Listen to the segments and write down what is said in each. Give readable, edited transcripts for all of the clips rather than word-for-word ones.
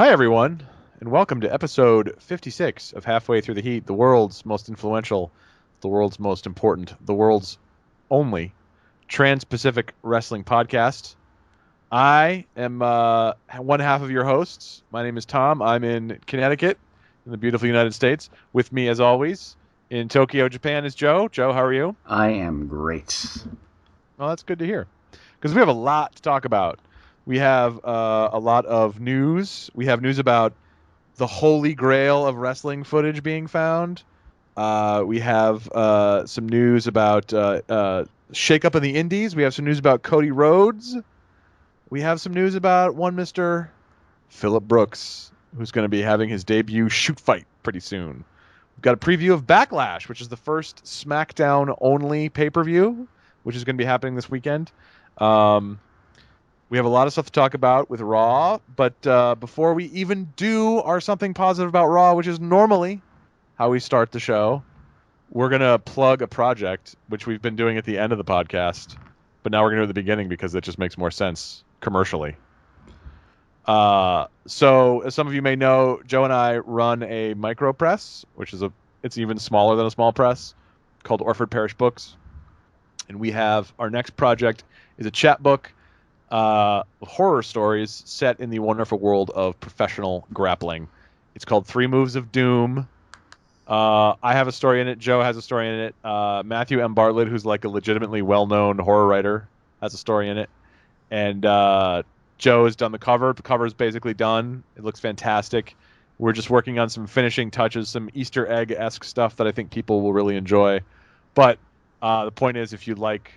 Hi, everyone, and welcome to episode 56 of Halfway Through the Heat, the world's most influential, the world's most important, the world's only Trans-Pacific Wrestling podcast. I am one half of your hosts. My name is Tom. I'm in Connecticut, in the beautiful United States. With me, as always, in Tokyo, Japan, is Joe. Joe, how are you? I am great. Well, that's good to hear, because we have a lot to talk about. We have a lot of news. We have news about the holy grail of wrestling footage being found. We have some news about shakeup in the Indies. We have some news about Cody Rhodes. We have some news about one Mr. Phillip Brooks, who's going to be having his debut shoot fight pretty soon. We've got a preview of Backlash, which is the first SmackDown-only pay-per-view, which is going to be happening this weekend. We have a lot of stuff to talk about with Raw, but before we even do our something positive about Raw, which is normally how we start the show, we're going to plug a project, which we've been doing at the end of the podcast, but now we're going to do it at the beginning because it just makes more sense commercially. So, as some of you may know, Joe and I run a micro press, which is it's even smaller than a small press, called Orford Parish Books. And we have our next project is a chat book, horror stories set in the wonderful world of professional grappling. It's called 3 Moves of Doom. I have a story in it. Joe has a story in it. Matthew M. Bartlett, who's like a legitimately well-known horror writer, has a story in it. And Joe has done the cover. The cover is basically done. It looks fantastic. We're just working on some finishing touches, some Easter egg-esque stuff that I think people will really enjoy. But the point is, if you like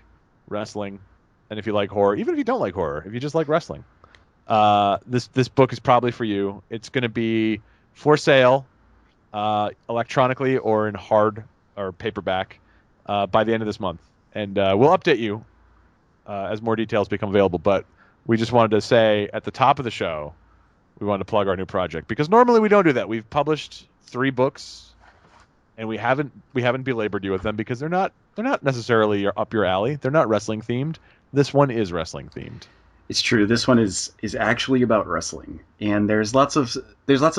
wrestling, and if you like horror, even if you don't like horror, if you just like wrestling, this book is probably for you. It's going to be for sale electronically or in hard or paperback by the end of this month. And we'll update you as more details become available. But we just wanted to say at the top of the show, we wanted to plug our new project, because normally we don't do that. We've published 3 books, and we haven't belabored you with them because they're not necessarily up your alley. They're not wrestling themed. This one is wrestling themed. It's true. This one is actually about wrestling, and there's lots of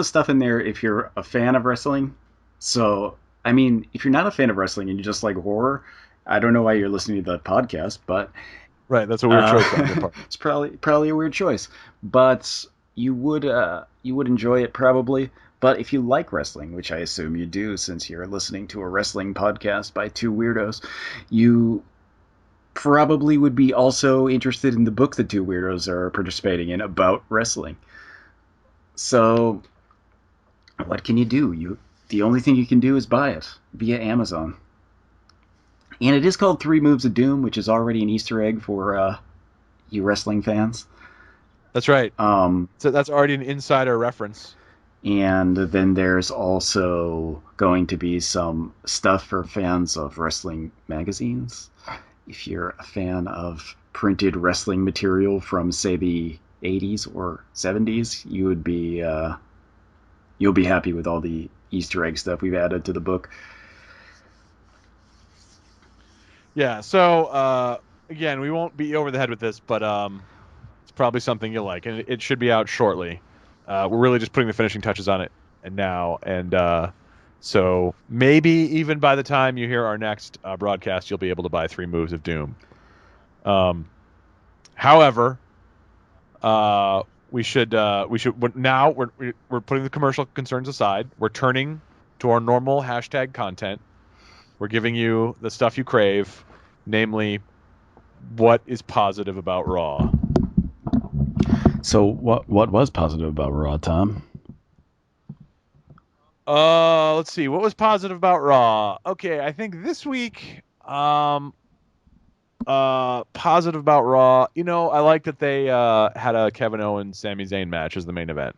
stuff in there if you're a fan of wrestling. So, I mean, if you're not a fan of wrestling and you just like horror, I don't know why you're listening to the podcast, but right, that's a weird choice on your part. It's probably a weird choice, but you would enjoy it probably. But if you like wrestling, which I assume you do, since you're listening to a wrestling podcast by 2 weirdos, you probably would be also interested in the book the 2 weirdos are participating in about wrestling. So, what can you do? The only thing you can do is buy it via Amazon. And it is called 3 Moves of Doom, which is already an Easter egg for you wrestling fans. That's right. So that's already an insider reference. And then there's also going to be some stuff for fans of wrestling magazines. If you're a fan of printed wrestling material from, say, the 80s or 70s, you'll be happy with all the Easter egg stuff we've added to the book. Yeah, so again, we won't beat you over the head with this, but it's probably something you'll like, and it should be out shortly. We're really just putting the finishing touches on it and so maybe even by the time you hear our next broadcast, you'll be able to buy 3 Moves of Doom. However, we should now we're putting the commercial concerns aside. We're turning to our normal hashtag content. We're giving you the stuff you crave, namely, what is positive about Raw. So what was positive about Raw, Tom? Let's see. What was positive about Raw? Okay, I think this week, positive about Raw. I like that they had a Kevin Owens Sami Zayn match as the main event.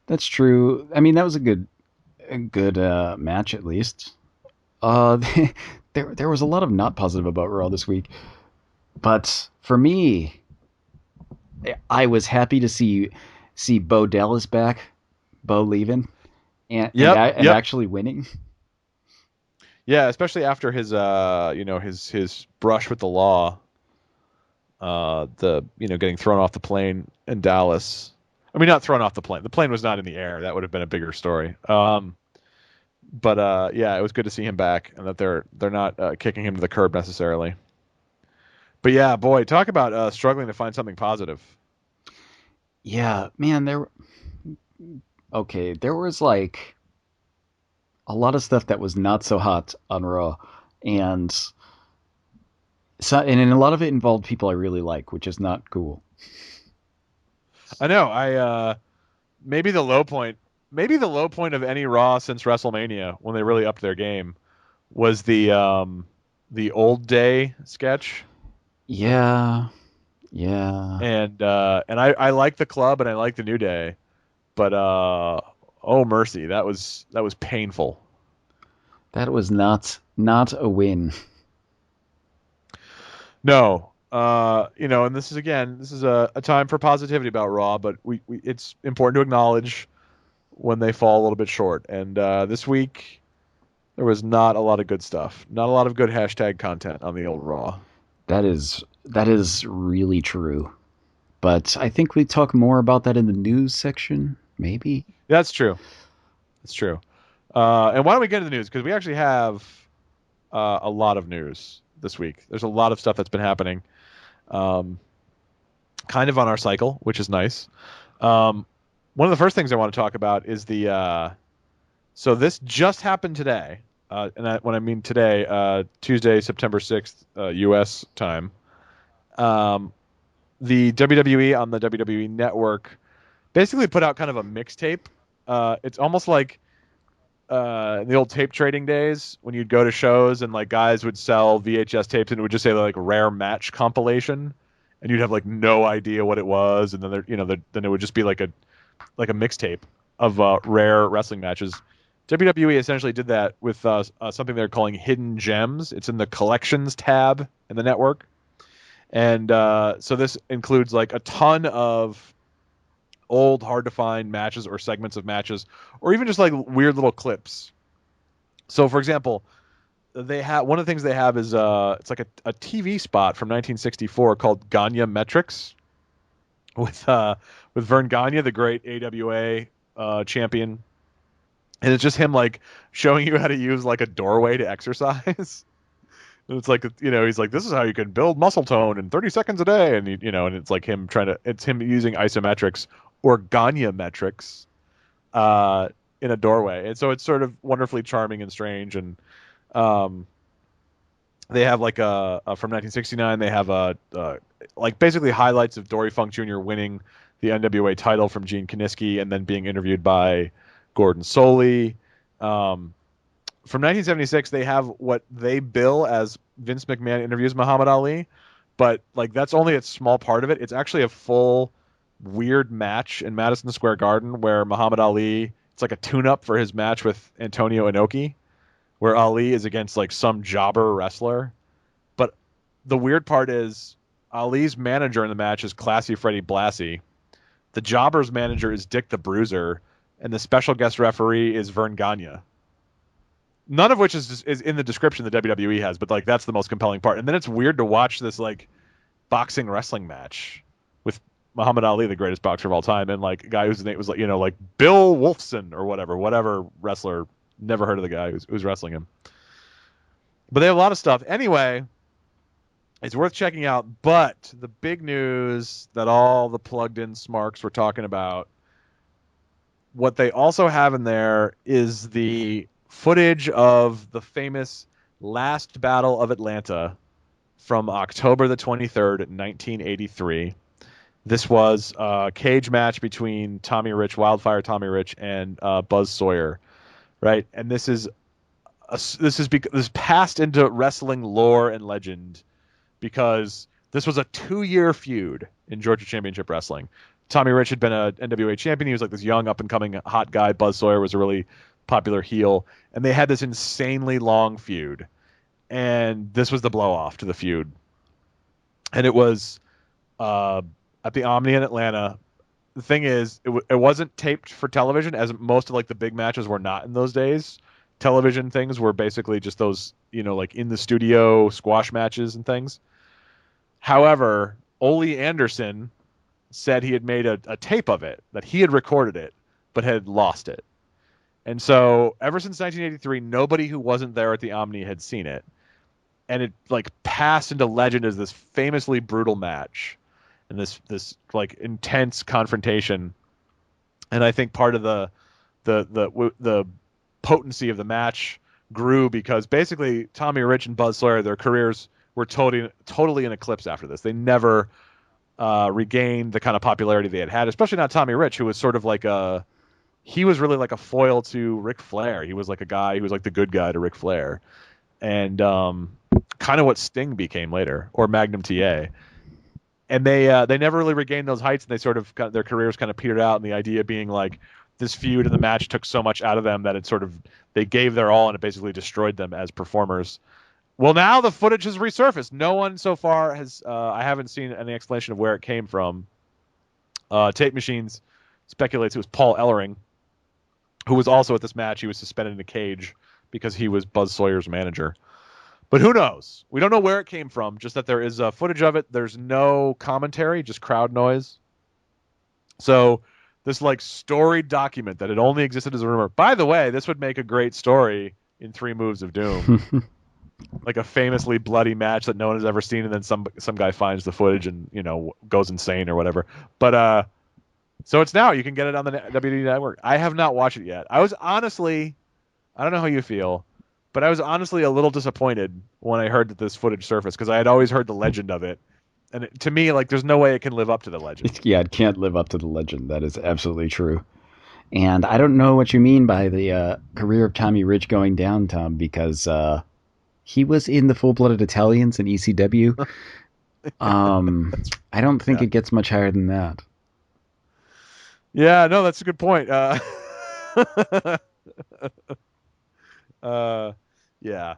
That's true. I mean, that was a good match at least. There was a lot of not positive about Raw this week, but for me, I was happy to see Bo Dallas back, Bo-Lieve, and actually winning. Yeah, especially after his his brush with the law, getting thrown off the plane in Dallas. I mean, not thrown off the plane. The plane was not in the air. That would have been a bigger story. But yeah, it was good to see him back, and that they're not kicking him to the curb necessarily. But yeah, boy, talk about struggling to find something positive. Yeah, man, there was like a lot of stuff that was not so hot on Raw, and and a lot of it involved people I really like, which is not cool. I know. Maybe the low point, maybe the low point of any Raw since WrestleMania when they really upped their game was the old day sketch. Yeah, yeah. And I like the club and I like the New Day, but oh mercy, that was painful. That was not a win. No, and this is a time for positivity about Raw, but it's important to acknowledge when they fall a little bit short. And this week there was not a lot of good stuff, not a lot of good hashtag content on the old Raw. That is really true. But I think we talk more about that in the news section, maybe. That's true. That's true. And why don't we get into the news? Because we actually have a lot of news this week. There's a lot of stuff that's been happening, um, kind of on our cycle, which is nice. One of the first things I want to talk about is so this just happened today. When I mean today, Tuesday, September 6th, U.S. time. The WWE on the WWE Network basically put out kind of a mixtape. It's almost like in the old tape trading days when you'd go to shows and like guys would sell VHS tapes and it would just say like rare match compilation, and you'd have like no idea what it was, and then it would just be like a mixtape of rare wrestling matches. WWE essentially did that with something they're calling Hidden Gems. It's in the collections tab in the network, and so this includes like a ton of old, hard to find matches or segments of matches, or even just like weird little clips. So, for example, they have one of the things they have is it's like a TV spot from 1964 called Gagne Metrics with Vern Gagne, the great AWA champion, and it's just him like showing you how to use like a doorway to exercise. And it's like he's like, this is how you can build muscle tone in 30 seconds a day, and and it's like it's him using isometrics or Gagne metrics in a doorway, and so it's sort of wonderfully charming and strange. And they have like from 1969, they have like basically highlights of Dory Funk Jr. winning the NWA title from Gene Kiniski and then being interviewed by Gordon Soley. From 1976, they have what they bill as Vince McMahon interviews Muhammad Ali, but like that's only a small part of it. It's actually a full weird match in Madison Square Garden where Muhammad Ali, it's like a tune-up for his match with Antonio Inoki, where Ali is against like some jobber wrestler. But the weird part is Ali's manager in the match is Classy Freddie Blassie. The jobber's manager is Dick the Bruiser, and the special guest referee is Vern Gagne. None of which is in the description the WWE has, but like that's the most compelling part. And then it's weird to watch this like boxing wrestling match with Muhammad Ali, the greatest boxer of all time, and like a guy whose name was like like Bill Wolfson or whatever wrestler. Never heard of the guy who's wrestling him. But they have a lot of stuff. Anyway, it's worth checking out. But the big news that all the plugged-in smarks were talking about, what they also have in there is the footage of the famous Last Battle of Atlanta from October the 23rd, 1983. This was a cage match between Wildfire Tommy Rich, and Buzz Sawyer, right? And this is passed into wrestling lore and legend because this was a 2-year feud in Georgia Championship Wrestling. Tommy Rich had been a NWA champion. He was like this young up-and-coming hot guy. Buzz Sawyer was a really popular heel, and they had this insanely long feud, and this was the blow-off to the feud. And it was at the Omni in Atlanta. The thing is, it wasn't taped for television, as most of like the big matches were not in those days. Television things were basically just those, like in the studio squash matches and things. However, Ole Anderson, said he had made a tape of it, that he had recorded it, but had lost it. And so ever since 1983, nobody who wasn't there at the Omni had seen it. And it like passed into legend as this famously brutal match and this like intense confrontation. And I think part of the potency of the match grew because basically Tommy Rich and Buzz Sawyer, their careers were totally in eclipse after this. They never regained the kind of popularity they had, especially not Tommy Rich, who was sort of like he was really like a foil to Ric Flair. He was like a guy who was like the good guy to Ric Flair. And kind of what Sting became later, or Magnum TA. And they never really regained those heights, and they sort of got their careers kind of petered out. And the idea being like this feud and the match took so much out of them that it sort of they gave their all, and it basically destroyed them as performers. Well, now the footage has resurfaced. No one so far has. I haven't seen any explanation of where it came from. Tape Machines speculates it was Paul Ellering, who was also at this match. He was suspended in a cage because he was Buzz Sawyer's manager. But who knows? We don't know where it came from, just that there is footage of it. There's no commentary, just crowd noise. So this like storied document that it only existed as a rumor. By the way, this would make a great story in 3 Moves of Doom. Like a famously bloody match that no one has ever seen, and then some guy finds the footage and, goes insane or whatever. But so it's now. You can get it on the WWE Network. I have not watched it yet. I was honestly, I don't know how you feel, but I was honestly a little disappointed when I heard that this footage surfaced, because I had always heard the legend of it. And to me, like, there's no way it can live up to the legend. Yeah, it can't live up to the legend. That is absolutely true. And I don't know what you mean by the career of Tommy Rich going down, Tom, because he was in the Full-Blooded Italians in ECW. I don't think it gets much higher than that. Yeah, no, that's a good point. Yeah.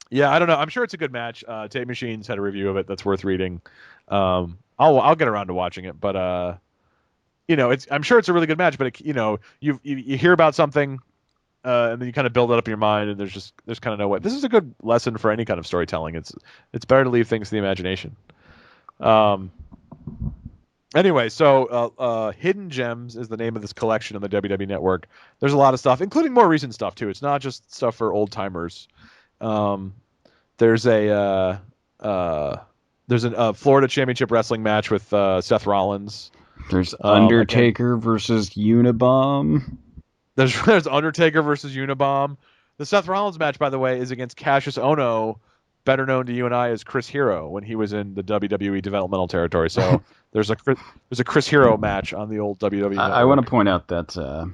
Yeah, I don't know. I'm sure it's a good match. Tape Machines had a review of it that's worth reading. I'll get around to watching it, but I'm sure it's a really good match. But you hear about something, and then you kind of build it up in your mind, and there's kind of no way. This is a good lesson for any kind of storytelling. It's better to leave things to the imagination. Anyway, so Hidden Gems is the name of this collection on the WWE Network. There's a lot of stuff, including more recent stuff too. It's not just stuff for old timers. There's a Florida Championship Wrestling match with Seth Rollins. There's Undertaker versus Unabomb. There's Undertaker versus Unabomb. The Seth Rollins match, by the way, is against Cassius Ohno, better known to you and I as Chris Hero, when he was in the WWE developmental territory. So there's a Chris Hero match on the old WWE Network. I want to point out that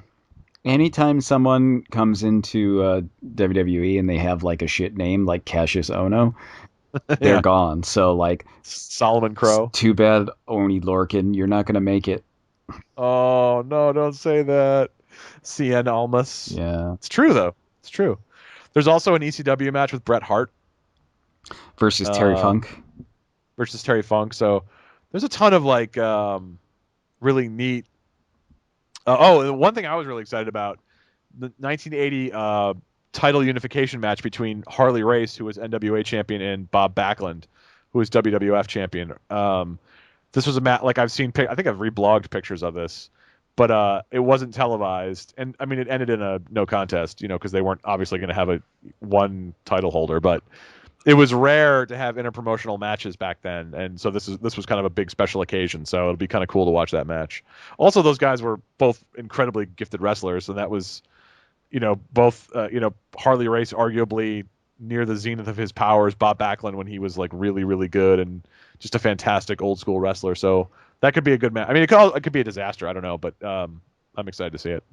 anytime someone comes into WWE and they have like a shit name like Cassius Ohno, they're gone. So like Solomon Crow. Too bad, Oni Lorcan, you're not gonna make it. Oh no, don't say that. CN Almas. Yeah, it's true though. It's true. There's also an ECW match with Bret Hart versus Terry Funk. So there's a ton of like really neat. One thing I was really excited about, the 1980 title unification match between Harley Race, who was NWA champion, and Bob Backlund, who was WWF champion. This was a match, like I've seen, I think I've reblogged pictures of this, but it wasn't televised. And I mean, it ended in a no contest, because they weren't obviously going to have one title holder, but it was rare to have interpromotional matches back then. And so this was kind of a big special occasion. So it'll be kind of cool to watch that match. Also, those guys were both incredibly gifted wrestlers. And that was, both, Harley Race, arguably near the zenith of his powers, Bob Backlund when he was like really, really good and just a fantastic old school wrestler. So that could be a good match. I mean, it could be a disaster. I don't know, but I'm excited to see it.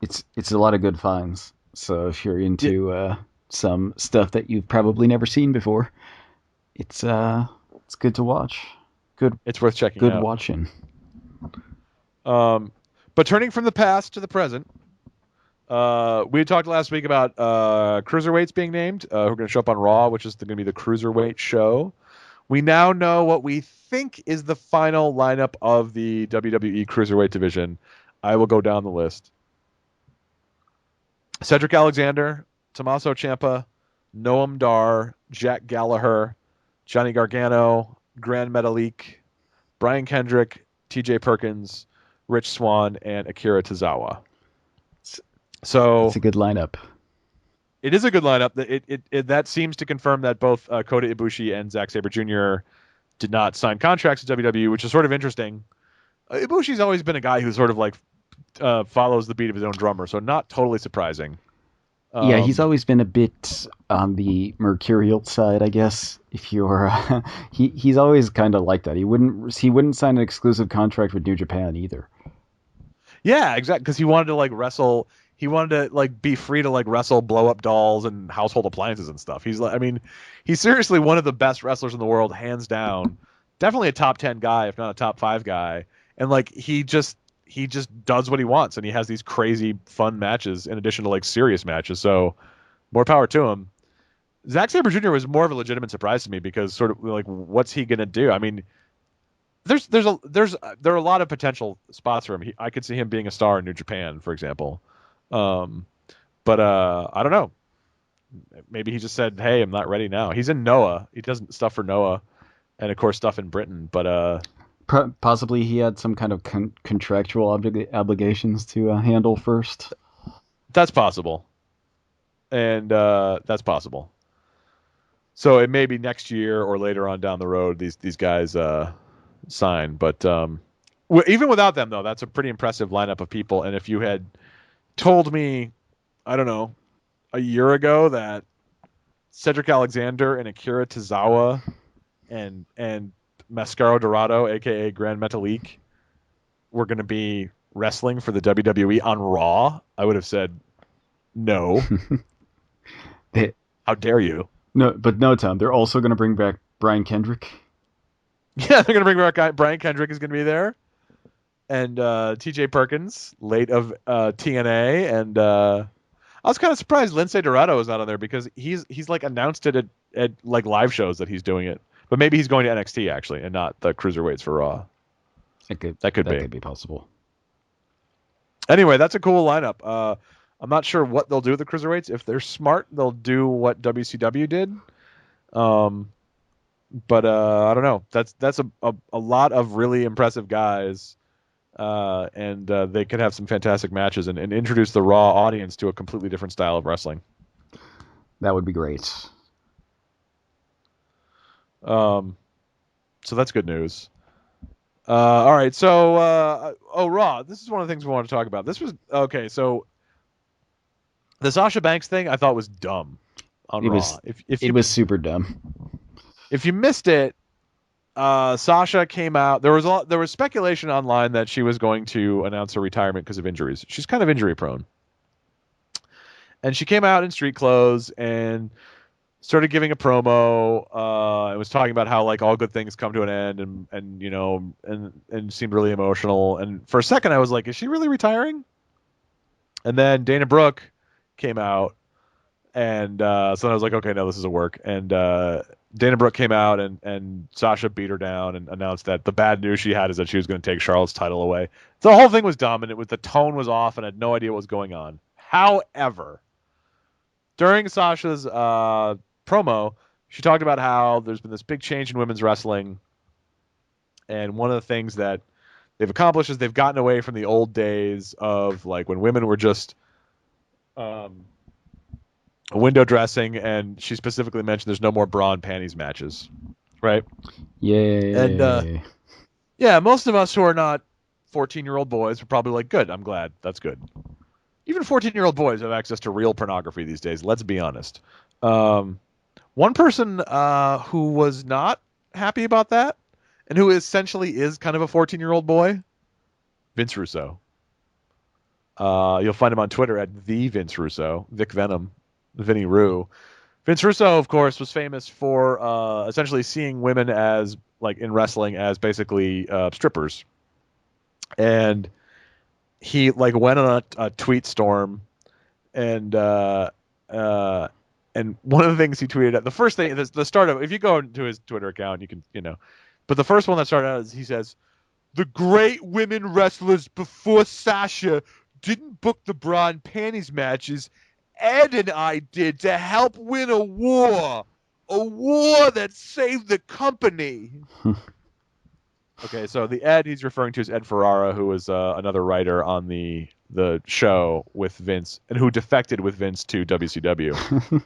It's a lot of good finds. So if you're into some stuff that you've probably never seen before, it's good to watch. Good. It's worth checking out. Good watching. But turning from the past to the present, we talked last week about cruiserweights being named, who are going to show up on Raw, which is going to be the Cruiserweight show. We now know what we think is the final lineup of the WWE Cruiserweight division. I will go down the list. Cedric Alexander, Tommaso Ciampa, Noam Dar, Jack Gallagher, Johnny Gargano, Gran Metalik, Brian Kendrick, T.J. Perkins, Rich Swann, and Akira Tozawa. So it's a good lineup. It is a good lineup. That seems to confirm that both Kota Ibushi and Zack Sabre Jr. did not sign contracts with WWE, which is sort of interesting. Ibushi's always been a guy who sort of like follows the beat of his own drummer, so not totally surprising. Yeah, he's always been a bit on the mercurial side, I guess. If you're, he's always kind of like that. He wouldn't sign an exclusive contract with New Japan either. Yeah, exactly, because he wanted to like wrestle. He wanted to like be free to like wrestle blow up dolls and household appliances and stuff. He's like, I mean, he's seriously one of the best wrestlers in the world, hands down. Definitely a top 10 guy, if not a top 5 guy. And like he just does what he wants, and he has these crazy fun matches in addition to like serious matches. So more power to him. Zack Sabre Jr. was more of a legitimate surprise to me because sort of like what's he gonna do? I mean, there are a lot of potential spots for him. I could see him being a star in New Japan, for example. But I don't know. Maybe he just said, "Hey, I'm not ready now." He's in Noah. He does stuff for Noah, and of course stuff in Britain. But possibly he had some kind of contractual obligations to handle first. That's possible, and that's possible. So it may be next year or later on down the road these guys sign. But even without them, though, that's a pretty impressive lineup of people. And if you had told me, I don't know, a year ago that Cedric Alexander and Akira Tozawa and Mascaro Dorado, aka Grand Metalik, were going to be wrestling for the WWE on Raw, I would have said no. How dare you? No, but no, Tom. They're also going to bring back Brian Kendrick. Yeah, they're going to bring back Brian Kendrick is going to be there, and T.J. Perkins, late of TNA, and I was kind of surprised Lince Dorado is not on there because he's like announced it at like live shows that he's doing it, but maybe he's going to NXT actually and not the cruiserweights for Raw. That could be possible. Anyway, that's a cool lineup. I'm not sure what they'll do with the cruiserweights. If they're smart, they'll do what WCW did. But I don't know. That's a lot of really impressive guys. And they could have some fantastic matches and introduce the Raw audience to a completely different style of wrestling. That would be great. So that's good news. All right, so Raw. This is one of the things we want to talk about. This was okay. So the Sasha Banks thing I thought was dumb on Raw. It was super dumb. If you missed it, Sasha came out. There was speculation online that she was going to announce her retirement because of injuries. She's kind of injury prone, and she came out in street clothes and started giving a promo. And was talking about how like all good things come to an end, and you know, and seemed really emotional. And for a second, I was like, is she really retiring? And then Dana Brooke came out, and so I was like, okay, no, this is a work. And Dana Brooke came out and Sasha beat her down and announced that the bad news she had is that she was going to take Charlotte's title away. The whole thing was dumb, and the tone was off, and I had no idea what was going on. However, during Sasha's promo, she talked about how there's been this big change in women's wrestling, and one of the things that they've accomplished is they've gotten away from the old days of like when women were just window dressing, and she specifically mentioned there's no more bra and panties matches, right? Yay. And yeah, most of us who are not 14-year-old boys are probably like, good, I'm glad, that's good. Even 14-year-old boys have access to real pornography these days, let's be honest. One person who was not happy about that, and who essentially is kind of a 14-year-old boy, Vince Russo. You'll find him on Twitter at the Vince Russo, Vic Venom. Vinny Roo. Vince Russo, of course, was famous for essentially seeing women as like in wrestling as basically strippers, and he like went on a tweet storm, and one of the things he tweeted at the first thing, the start of, if you go into his Twitter account, you can but the first one that started out is he says, "The great women wrestlers before Sasha didn't book the bra and panties matches. Ed and I did to help win a war that saved the company." Okay, so the Ed he's referring to is Ed Ferrara, who was another writer on the show with Vince, and who defected with Vince to WCW.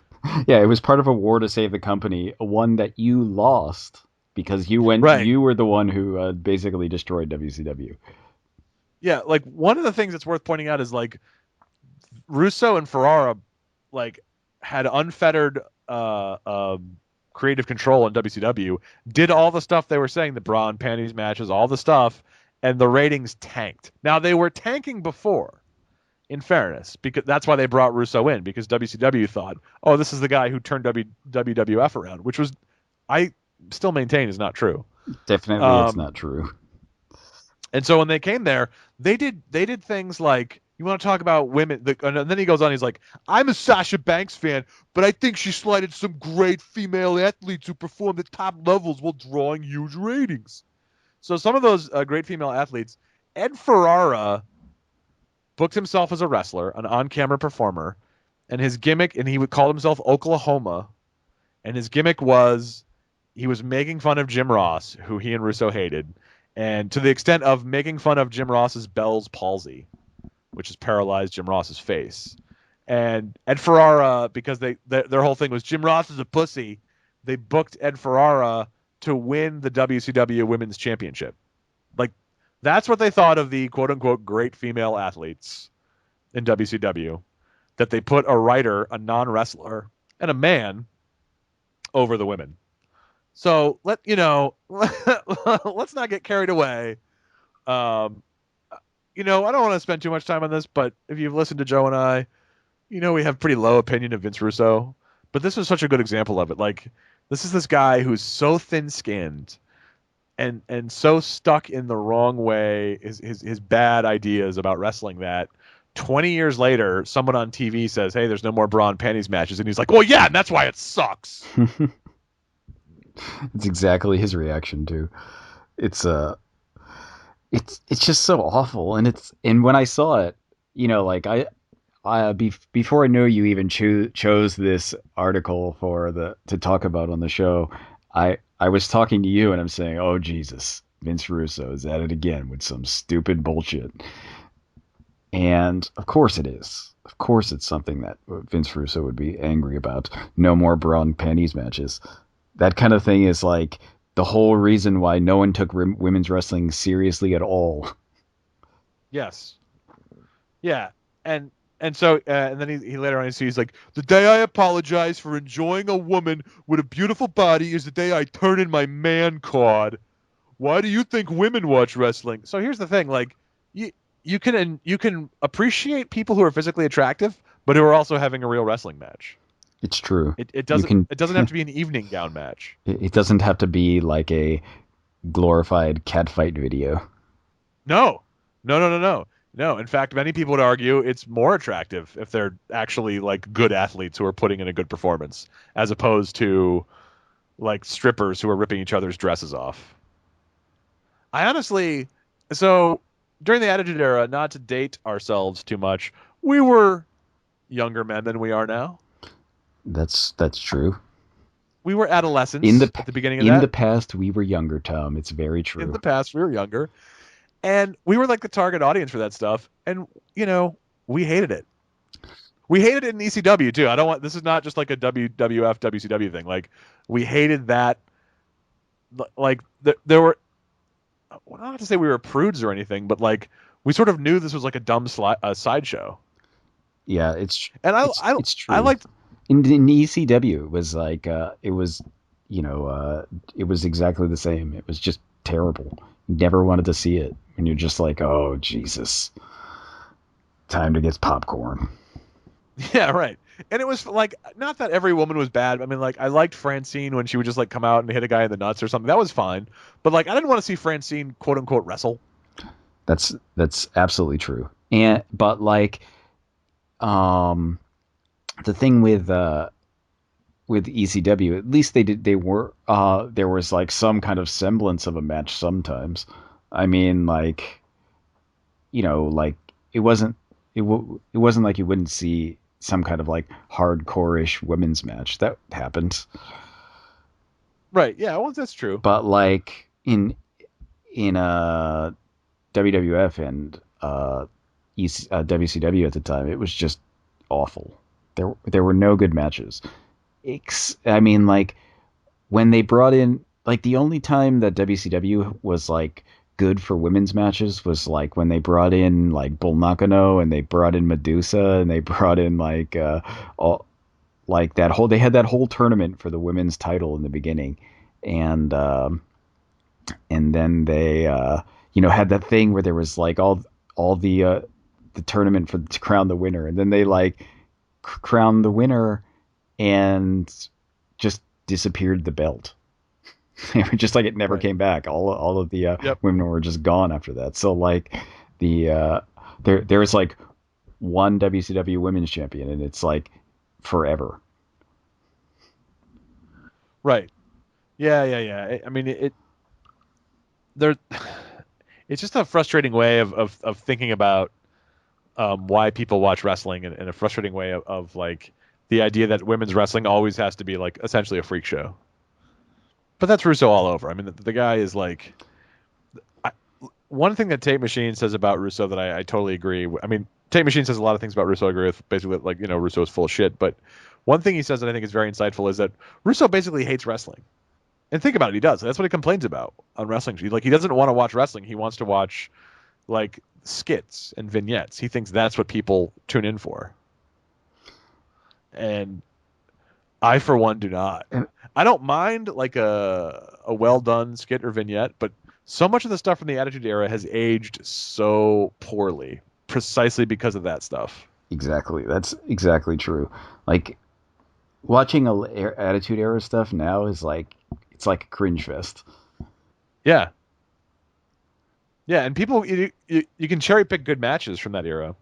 Yeah, it was part of a war to save the company, one that you lost because Right. you were the one who basically destroyed WCW. Yeah, like one of the things that's worth pointing out is like Russo and Ferrara like had unfettered creative control in WCW, did all the stuff they were saying, the bra and panties matches, all the stuff, and the ratings tanked. Now they were tanking before, in fairness, because that's why they brought Russo in, because WCW thought, oh, this is the guy who turned WWF around, which was I still maintain is not true. Definitely, it's Um, not true. and so when they came there, they did things like, you want to talk about women, and then he goes on, he's like, I'm a Sasha Banks fan, but I think she slighted some great female athletes who performed at top levels while drawing huge ratings. So some of those great female athletes, Ed Ferrara booked himself as a wrestler, an on-camera performer, and his gimmick, and he would call himself Oklahoma, and his gimmick was he was making fun of Jim Ross, who he and Russo hated, and to the extent of making fun of Jim Ross's Bell's palsy, which has paralyzed Jim Ross's face. And Ed Ferrara, because their whole thing was Jim Ross is a pussy, they booked Ed Ferrara to win the WCW Women's Championship. Like that's what they thought of the quote unquote great female athletes in WCW. That they put a writer, a non wrestler, and a man over the women. So let's not get carried away. Um, I don't want to spend too much time on this, but if you've listened to Joe and I, we have pretty low opinion of Vince Russo. But this was such a good example of it. Like, this is this guy who's so thin-skinned and so stuck in the wrong way, his bad ideas about wrestling, that 20 years later, someone on TV says, "Hey, there's no more bra and panties matches," and he's like, "Well, yeah, and that's why it sucks." It's exactly his reaction too. It's it's just so awful, and when I saw it, like before I knew you even chose this article to talk about on the show, I was talking to you and I'm saying, oh Jesus, Vince Russo is at it again with some stupid bullshit. And of course it is. Of course it's something that Vince Russo would be angry about. No more bra and panties matches. That kind of thing is like the whole reason why no one took women's wrestling seriously at all. Yes. Yeah. And so and then he later on he's like, the day I apologize for enjoying a woman with a beautiful body is the day I turn in my man card. Why do you think women watch wrestling? So here's the thing, like you can appreciate people who are physically attractive, but who are also having a real wrestling match. It's true. It You doesn't can. it doesn't have to be an evening gown match. It doesn't have to be like a glorified catfight video. No. No, no, no, no. No, in fact, many people would argue it's more attractive if they're actually like good athletes who are putting in a good performance, as opposed to like strippers who are ripping each other's dresses off. I honestly, so during the Attitude Era, not to date ourselves too much, we were younger men than we are now. That's true. We were In adolescents the at the beginning of in the that. past, we were younger, Tom. It's very In true. the past, we were younger, and we were like the target audience for that stuff, and we hated it. We hated it in ECW too. I don't want, this is not just like a WWF WCW thing. Like we hated that. Like there were, well, not to say we were prudes or anything, but like we sort of knew this was like a dumb sideshow. Yeah, And it's I true. liked, In ECW, it was like it was exactly the same. It was just terrible. Never wanted to see it. And you're just like, oh Jesus, time to get popcorn. yeah, right. And it was like, not that every woman was bad. I mean, like I liked Francine when she would just like come out and hit a guy in the nuts or something. That was fine. But like I didn't want to see Francine quote unquote wrestle. That's absolutely true. And but like um the thing with ECW, at least they were there was like some kind of semblance of a match sometimes. I mean, like like it wasn't it wasn't like you wouldn't see some kind of like hardcore-ish women's match that happened. Right. Yeah. Well, that's true. But like in WWF and WCW at the time, it was just awful. There were no good matches. I mean, like when they brought in, like the only time that WCW was like good for women's matches was like when they brought in like Bull Nakano and they brought in Medusa and they brought in like all like that whole they had that whole tournament for the women's title in the beginning, and then they had that thing where there was like all the tournament to crown the winner, and then they like crowned the winner and just disappeared the belt. They were just like it never came back. All of the women were just gone after that. So like there was like one WCW Women's Champion, and it's like forever. Right. Yeah. I mean, there. It's just a frustrating way of thinking about why people watch wrestling, and a frustrating way of like the idea that women's wrestling always has to be like essentially a freak show. But that's Russo all over. I mean, the guy is like. One thing that Tape Machine says about Russo that I totally agree with. I mean, Tape Machine says a lot of things about Russo I agree with. Basically, like, Russo is full of shit. But one thing he says that I think is very insightful is that Russo basically hates wrestling. And think about it, he does. That's what he complains about on wrestling. Like, he doesn't want to watch wrestling. He wants to watch, like, skits and vignettes. He thinks that's what people tune in for. And I, for one, do not. I don't mind, like, a well-done skit or vignette, but so much of the stuff from the Attitude Era has aged so poorly precisely because of that stuff. Exactly. That's exactly true. Like, watching Attitude Era stuff now is like, it's like a cringe fest. Yeah. Yeah, and people, you can cherry pick good matches from that era.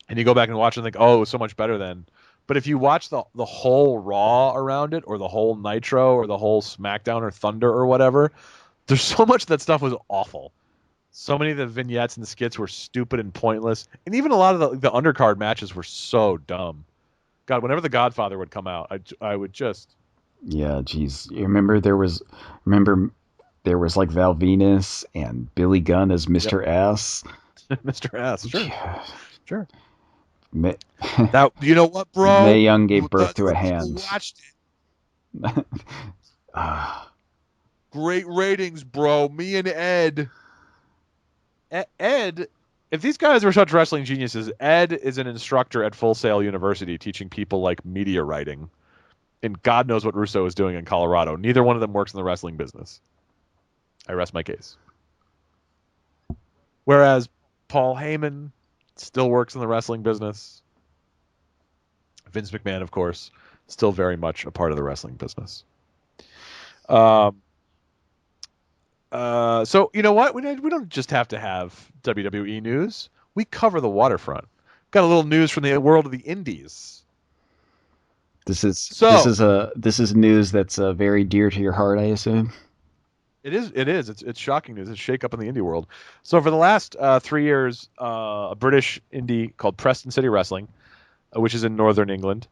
And you go back and watch and think, oh, it was so much better then. But if you watch the whole Raw around it, or the whole Nitro, or the whole SmackDown, or Thunder, or whatever, there's so much that stuff was awful. So many of the vignettes and the skits were stupid and pointless. And even a lot of the undercard matches were so dumb. God, whenever The Godfather would come out, I would just... Yeah, geez. You remember there was like Val Venus and Billy Gunn as Mr. Ass. Mr. Ass, sure. Yeah. Sure. That, you know what, bro? Mae Young gave birth to a hand. Watched it. Great ratings, bro. Me and Ed. Ed, if these guys were such wrestling geniuses, Ed is an instructor at Full Sail University teaching people like media writing. And God knows what Russo is doing in Colorado. Neither one of them works in the wrestling business. I rest my case. Whereas Paul Heyman still works in the wrestling business. Vince McMahon, of course, still very much a part of the wrestling business. So you know what? We don't just have to have WWE news. We cover the waterfront. Got a little news from the world of the indies. This is news that's very dear to your heart, I assume. It is. It's shocking news. It's a shake up in the indie world. So for the last 3 years, a British indie called Preston City Wrestling, which is in Northern England,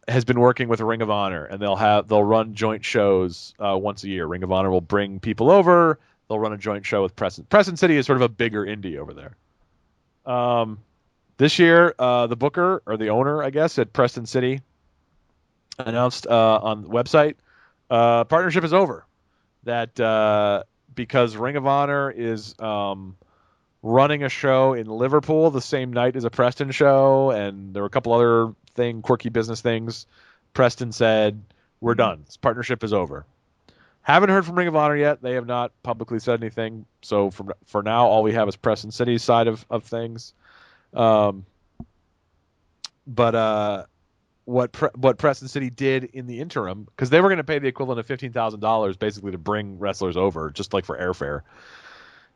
has been working with Ring of Honor, and they'll run joint shows once a year. Ring of Honor will bring people over. They'll run a joint show with Preston. Preston City is sort of a bigger indie over there. This year, the booker, or the owner, I guess, at Preston City announced on the website, partnership is over. That because Ring of Honor is running a show in Liverpool the same night as a Preston show, and there were a couple other quirky business things, Preston said, we're done. This partnership is over. Haven't heard from Ring of Honor yet. They have not publicly said anything. So for now, all we have is Preston City's side of things. But what Preston City did in the interim, because they were going to pay the equivalent of $15,000 basically to bring wrestlers over, just like for airfare.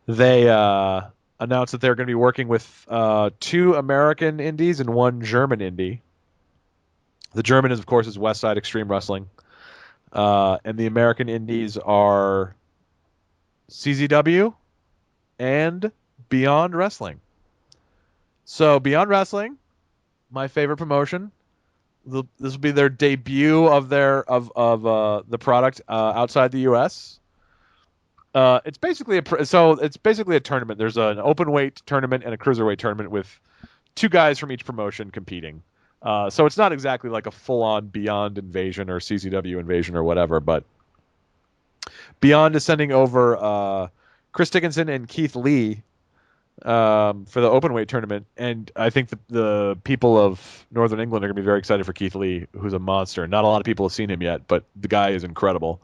They announced that they're going to be working with 2 American indies and 1 German indie. The German is, of course, is West Side Extreme Wrestling. And the American indies are CZW and Beyond Wrestling. So Beyond Wrestling, my favorite promotion. This will be their debut of the product outside the U.S. It's basically a tournament. There's an open weight tournament and a cruiserweight tournament with two guys from each promotion competing. So it's not exactly like a full-on Beyond Invasion or CZW Invasion or whatever, but Beyond is sending over Chris Dickinson and Keith Lee for the open weight tournament, and I think the people of Northern England are going to be very excited for Keith Lee, who's a monster. Not a lot of people have seen him yet, but the guy is incredible.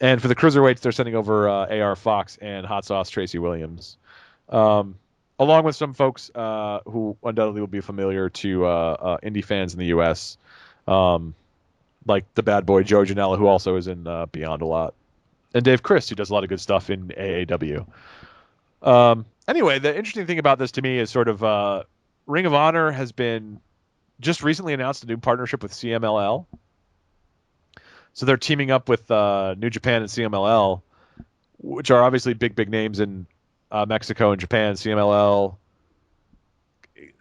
And for the cruiserweights, they're sending over AR Fox and Hot Sauce Tracy Williams, along with some folks who undoubtedly will be familiar to indie fans in the U.S., like the bad boy Joe Janela, who also is in Beyond a lot, and Dave Christ, who does a lot of good stuff in AAW. Anyway, the interesting thing about this to me is sort of Ring of Honor has been just recently announced a new partnership with CMLL. So they're teaming up with New Japan and CMLL, which are obviously big names in Mexico and Japan. CMLL,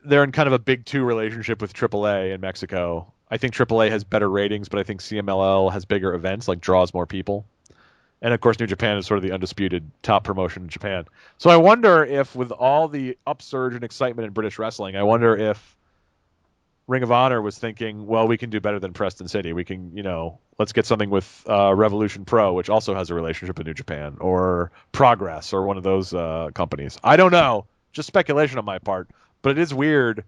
they're in kind of a big two relationship with AAA in Mexico. I think AAA has better ratings, but I think CMLL has bigger events, like draws more people. And of course, New Japan is sort of the undisputed top promotion in Japan. So I wonder if, with all the upsurge and excitement in British wrestling, I wonder if Ring of Honor was thinking, well, we can do better than Preston City. We can, let's get something with Revolution Pro, which also has a relationship with New Japan, or Progress, or one of those companies. I don't know. Just speculation on my part. But it is weird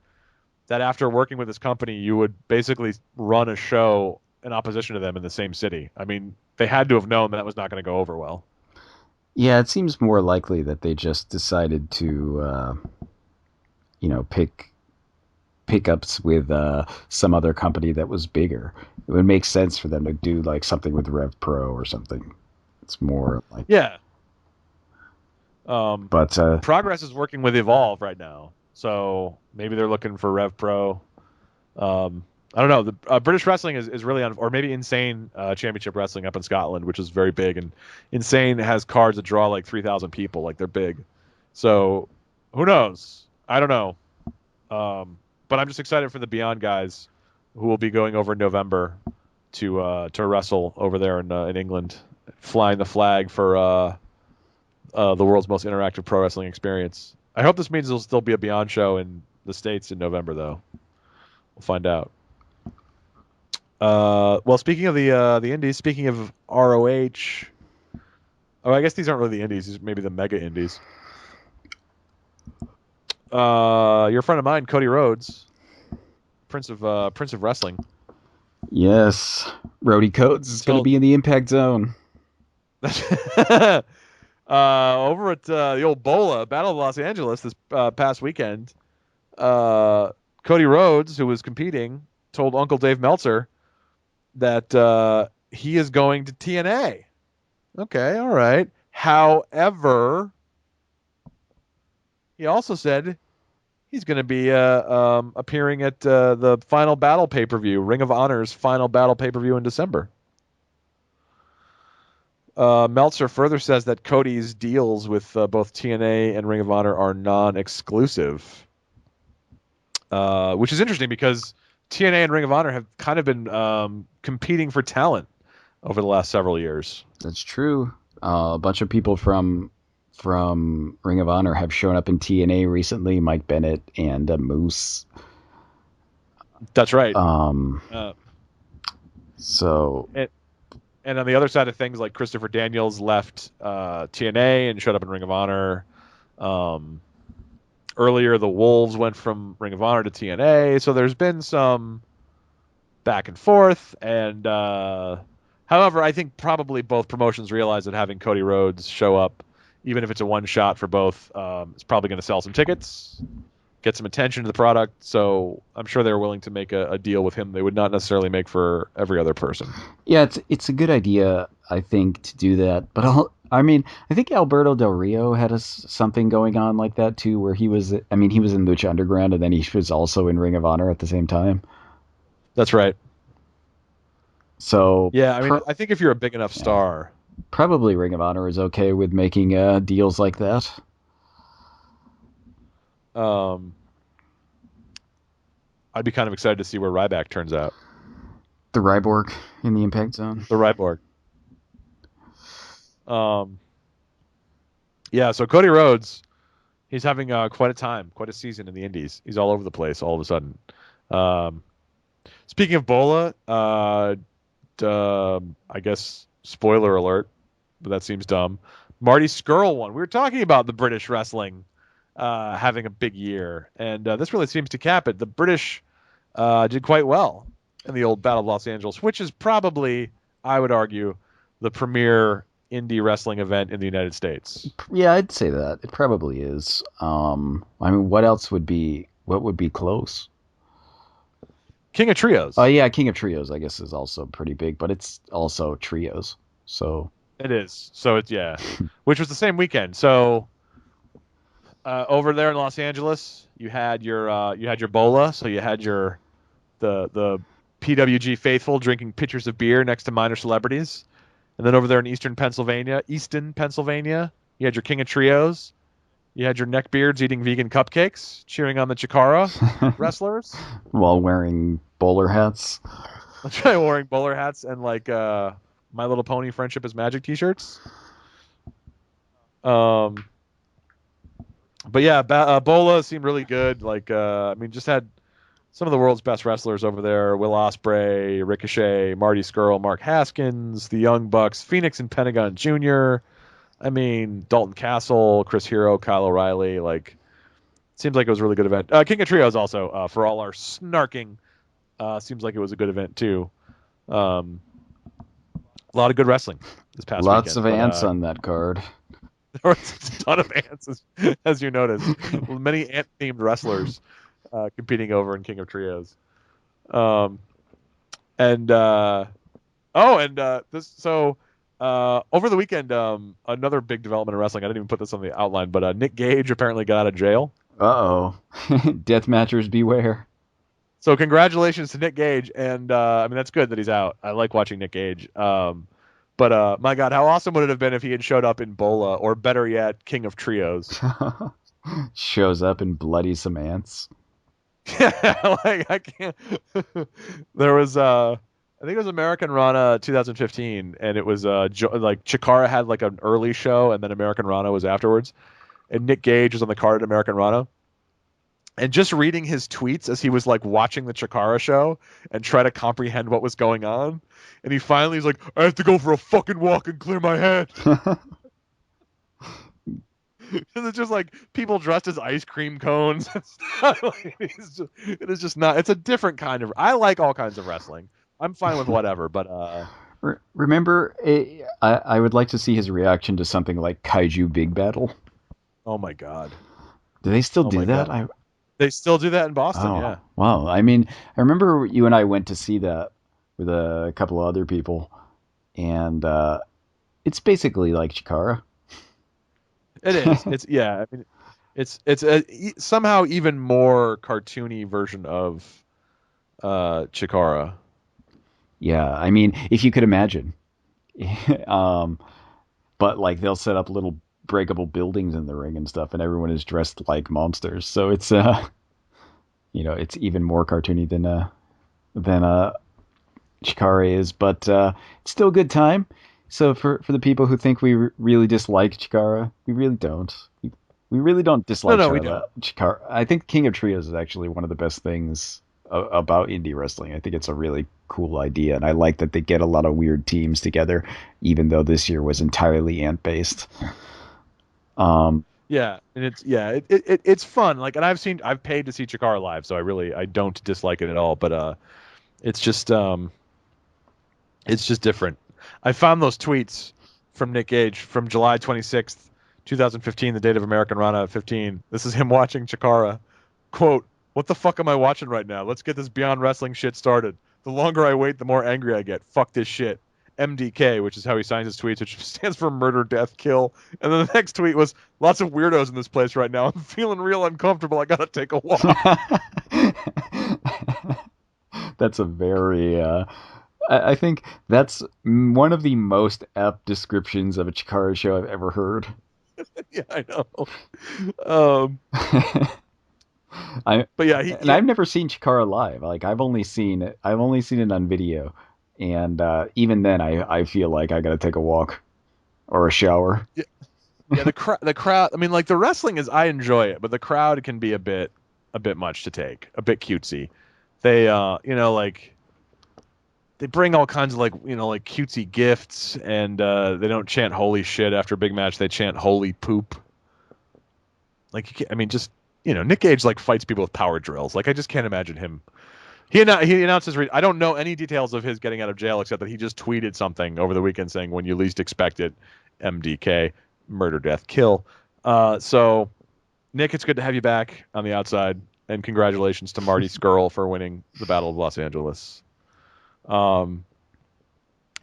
that after working with this company, you would basically run a show in opposition to them in the same city. I mean, they had to have known that was not going to go over well. Yeah, it seems more likely that they just decided to, pick ups with some other company that was bigger. It would make sense for them to do like something with Rev Pro or something. It's more like But Progress is working with Evolve right now, so maybe they're looking for Rev Pro. I don't know. The British wrestling is really on, or maybe Insane Championship Wrestling up in Scotland, which is very big, and Insane has cards that draw like 3,000 people. Like, they're big. So who knows? I don't know. But I'm just excited for the Beyond guys who will be going over in November to wrestle over there in England, flying the flag for the world's most interactive pro wrestling experience. I hope this means there'll still be a Beyond show in the States in November, though. We'll find out. Well, speaking of the indies, speaking of ROH, I guess these aren't really the indies. These are maybe the mega indies. You're a friend of mine, Cody Rhodes, Prince of Wrestling. Yes, Rhodey Codes is going to be in the Impact Zone. Over at the old Bola Battle of Los Angeles this past weekend, Cody Rhodes, who was competing, told Uncle Dave Meltzer that he is going to TNA. Okay, all right. However, he also said he's going to be appearing at the Final Battle pay-per-view, Ring of Honor's Final Battle pay-per-view in December. Meltzer further says that Cody's deals with both TNA and Ring of Honor are non-exclusive, which is interesting because TNA and Ring of Honor have kind of been competing for talent over the last several years. That's true. A bunch of people from Ring of Honor have shown up in TNA recently. Mike Bennett and Moose. That's right. And on the other side of things, like Christopher Daniels left TNA and showed up in Ring of Honor. Earlier, the Wolves went from Ring of Honor to TNA. So there's been some back and forth. And however, I think probably both promotions realize that having Cody Rhodes show up, even if it's a one shot for both, is probably going to sell some tickets, get some attention to the product. So I'm sure they're willing to make a deal with him they would not necessarily make for every other person. Yeah, it's a good idea, I think, to do that. But I think Alberto Del Rio had something going on like that too, where he was in Lucha Underground and then he was also in Ring of Honor at the same time. That's right. So yeah, I think if you're a big enough star, probably Ring of Honor is okay with making deals like that. I'd be kind of excited to see where Ryback turns out. The Ryborg in the Impact Zone. The Ryborg. Yeah, so Cody Rhodes, he's having quite a time, quite a season in the Indies. He's all over the place all of a sudden. Um, Speaking of Bola, I guess spoiler alert, but that seems dumb. Marty Scurll won. We were talking about the British wrestling having a big year, and this really seems to cap it. The British did quite well in the old Battle of Los Angeles, which is probably, I would argue, the premier indie wrestling event in the United States. Yeah, I'd say that it probably is. I mean, what else would be? What would be close? King of Oh Trios. yeah, King of Trios, I guess, is also pretty big, but it's also trios. So It is. So it's yeah, which was the same weekend. So over there in Los Angeles, you had your Bola, so you had your the PWG faithful drinking pitchers of beer next to minor celebrities, and then over there in Easton, Pennsylvania, you had your King of Trios. You had your neckbeards eating vegan cupcakes, cheering on the Chikara wrestlers. while wearing bowler hats. That's right, wearing bowler hats and like My Little Pony Friendship is Magic t-shirts. Um, but yeah, Bola seemed really good. Like, I mean, just had some of the world's best wrestlers over there: Will Ospreay, Ricochet, Marty Scurll, Mark Haskins, the Young Bucks, Phoenix and Pentagon Jr. I mean, Dalton Castle, Chris Hero, Kyle O'Reilly. Like, seems like it was a really good event. King of Trios also, for all our snarking, seems like it was a good event too. Um, a lot of good wrestling this past Lots weekend. of But, ants on that card. there was a ton of ants, as you noticed. Many ant-themed wrestlers competing over in King of Trios. Um, and this over the weekend, another big development in wrestling. I didn't even put this on the outline, but Nick Gage apparently got out of jail. Uh-oh. Deathmatchers beware. So congratulations to Nick Gage, and I mean that's good that he's out. I like watching Nick Gage. But my God, how awesome would it have been if he had showed up in Bola, or better yet, King of Trios? Shows up and bloody some ants. Like I can't. There was I think it was American Rana 2015, and it was like Chikara had like an early show, and then American Rana was afterwards, and Nick Gage was on the card at American Rana. And just reading his tweets as he was like watching the Chikara show and try to comprehend what was going on, and he finally was like, "I have to go for a fucking walk and clear my head." It's just like people dressed as ice cream cones. It is just not. It's a different kind of. I like all kinds of wrestling. I'm fine with whatever, but Remember, I would like to see his reaction to something like Kaiju Big Battle. oh my God, Do they still oh do my that? God, they still do that in Boston. Oh, Yeah, wow. I mean, I remember you and I went to see that with a couple of other people, and it's basically like Chikara. it is. It's yeah. I mean, it's a somehow even more cartoony version of Chikara. Yeah, I mean, if you could imagine. um, but like they'll set up little breakable buildings in the ring and stuff, and everyone is dressed like monsters. So it's it's even more cartoony than Chikara is, but it's still a good time. So for the people who think we really dislike Chikara, we really don't. We really don't No, dislike no, we don't. Chikara. I think King of Trios is actually one of the best things about indie wrestling. I think it's a really cool idea, and I like that they get a lot of weird teams together, even though this year was entirely ant based. Um, Yeah, and it's fun. Like, and I've paid to see Chikara live, so I don't dislike it at all. But it's just it's just different. I found those tweets from Nick Gage from July 26th, 2015, the date of American Rana 15. This is him watching Chikara. Quote, "What the fuck am I watching right now? Let's get this Beyond Wrestling shit started. The longer I wait, the more angry I get. Fuck this shit." MDK, which is how he signs his tweets, which stands for murder, death, kill. And then the next tweet was, "Lots of weirdos in this place right now. I'm feeling real uncomfortable. I gotta take a walk." that's a very I think that's one of the most apt descriptions of a Chikara show I've ever heard. Yeah, I know. Um, I but yeah, and I've never seen Chikara live. Like I've only seen it on video, and even then, I feel like I gotta take a walk or a shower. Yeah, the crowd. I mean, like the wrestling is, I enjoy it, but the crowd can be a bit much to take, a bit cutesy. They, like they bring all kinds of like cutesy gifts, and they don't chant "holy shit" after a big match. They chant "holy poop." Like, I mean, just Nick Gage like fights people with power drills. Like, I just can't imagine him. He announced his. I don't know any details of his getting out of jail except that he just tweeted something over the weekend saying, "When you least expect it, MDK, murder, death, kill." So, Nick, it's good to have you back on the outside, and congratulations to Marty Scurll for winning the Battle of Los Angeles.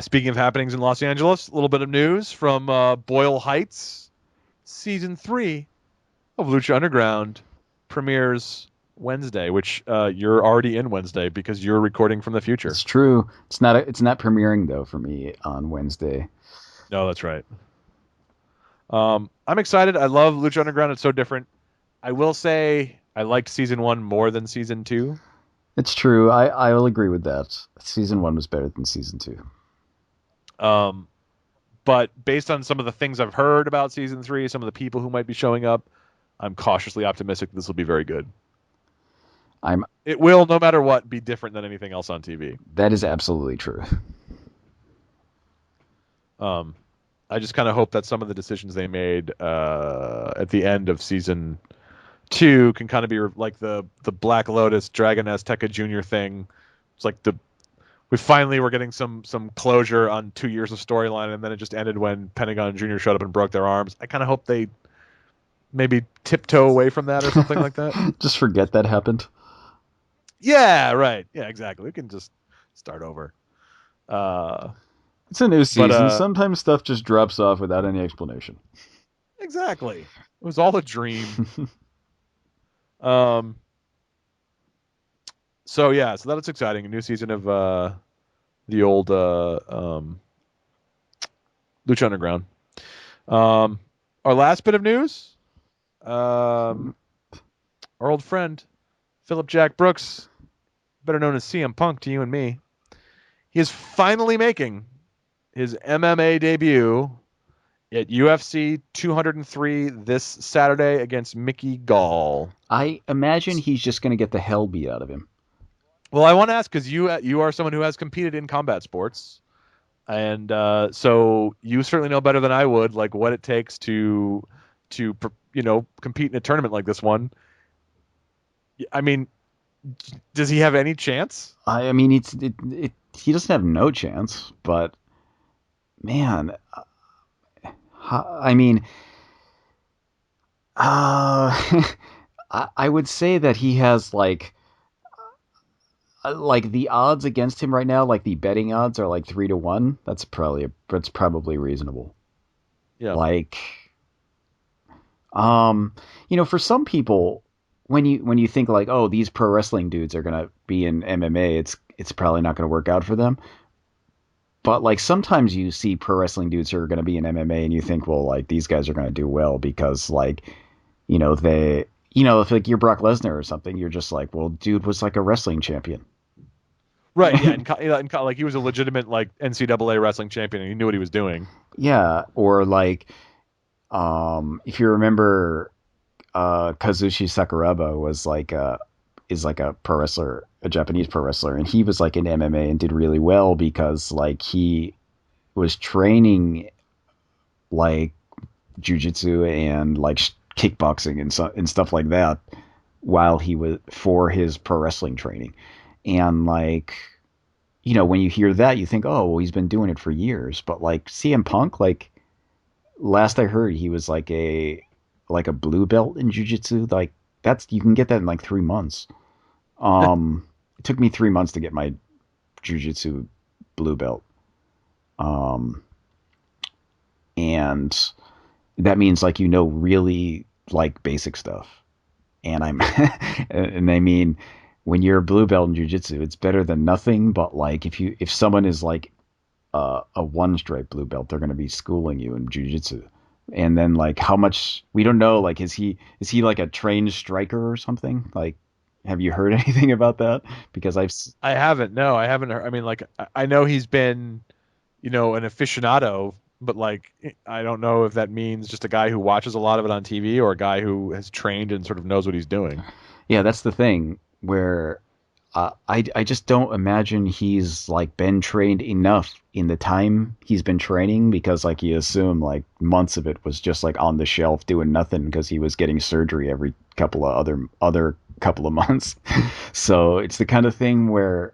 Speaking of happenings in Los Angeles, a little bit of news from Boyle Heights. Season 3 of Lucha Underground premieres Wednesday, which you're already in Wednesday because you're recording from the future. It's true. It's not premiering though for me on Wednesday. No, that's right. I'm excited. I love Lucha Underground. It's so different. I will say I liked season 1 more than season 2. It's true. I will agree with that. Season 1 was better than season 2. But based on some of the things I've heard about season 3, some of the people who might be showing up, I'm cautiously optimistic this will be very good. It will, no matter what, be different than anything else on TV. That is absolutely true. I just kind of hope that some of the decisions they made at the end of season 2 can kind of be like the Black Lotus Dragon Azteca Jr. thing. It's like we finally were getting some closure on 2 years of storyline, and then it just ended when Pentagon Jr. showed up and broke their arms. I kind of hope they maybe tiptoe away from that or something like that. Just forget that happened. Yeah, right. Yeah, exactly. We can just start over. It's a new season. Sometimes stuff just drops off without any explanation. Exactly. It was all a dream. So that's exciting. A new season of the old Lucha Underground. Our last bit of news. Our old friend Philip Jack Brooks, better known as CM Punk to you and me, he is finally making his MMA debut at UFC 203 this Saturday against Mickey Gall. I imagine he's just going to get the hell beat out of him. Well, I want to ask because you are someone who has competed in combat sports, and so you certainly know better than I would, like what it takes to compete in a tournament like this one. I mean, does he have any chance? I mean, he doesn't have no chance, but man, I mean, I would say that he has like the odds against him right now, like the betting odds are like 3-1. That's probably reasonable. Yeah. Like, for some people, when you think like, oh, these pro wrestling dudes are gonna be in MMA, it's probably not gonna work out for them. But like sometimes you see pro wrestling dudes who are gonna be in MMA, and you think, well, like these guys are gonna do well because like, if like you're Brock Lesnar or something, you're just like, well, dude was like a wrestling champion. Right, yeah, and like he was a legitimate like NCAA wrestling champion, and he knew what he was doing. Yeah, or like, if you remember, Kazushi Sakuraba is like a pro wrestler, a Japanese pro wrestler, and he was like in MMA and did really well because like he was training like jujitsu and like kickboxing and stuff like that while he was for his pro wrestling training. And like, when you hear that, you think, oh, well, he's been doing it for years. But like CM Punk, like last I heard, he was like a blue belt in jiu-jitsu. Like you can get that in like 3 months. It took me 3 months to get my jiu-jitsu blue belt. And that means like, really like basic stuff. And and I mean, when you're a blue belt in jiu-jitsu, it's better than nothing. But like, if someone is like a 1-stripe blue belt, they're going to be schooling you in jiu-jitsu. And then like how much, we don't know, like, is he like a trained striker or something? Like, have you heard anything about that? Because I haven't. No, I haven't heard. I mean, like, I know he's been, an aficionado but like I don't know if that means just a guy who watches a lot of it on TV or a guy who has trained and sort of knows what he's doing. Yeah, that's the thing where I just don't imagine he's like been trained enough in the time he's been training, because like you assume like months of it was just like on the shelf doing nothing because he was getting surgery every couple of other couple of months. So it's the kind of thing where,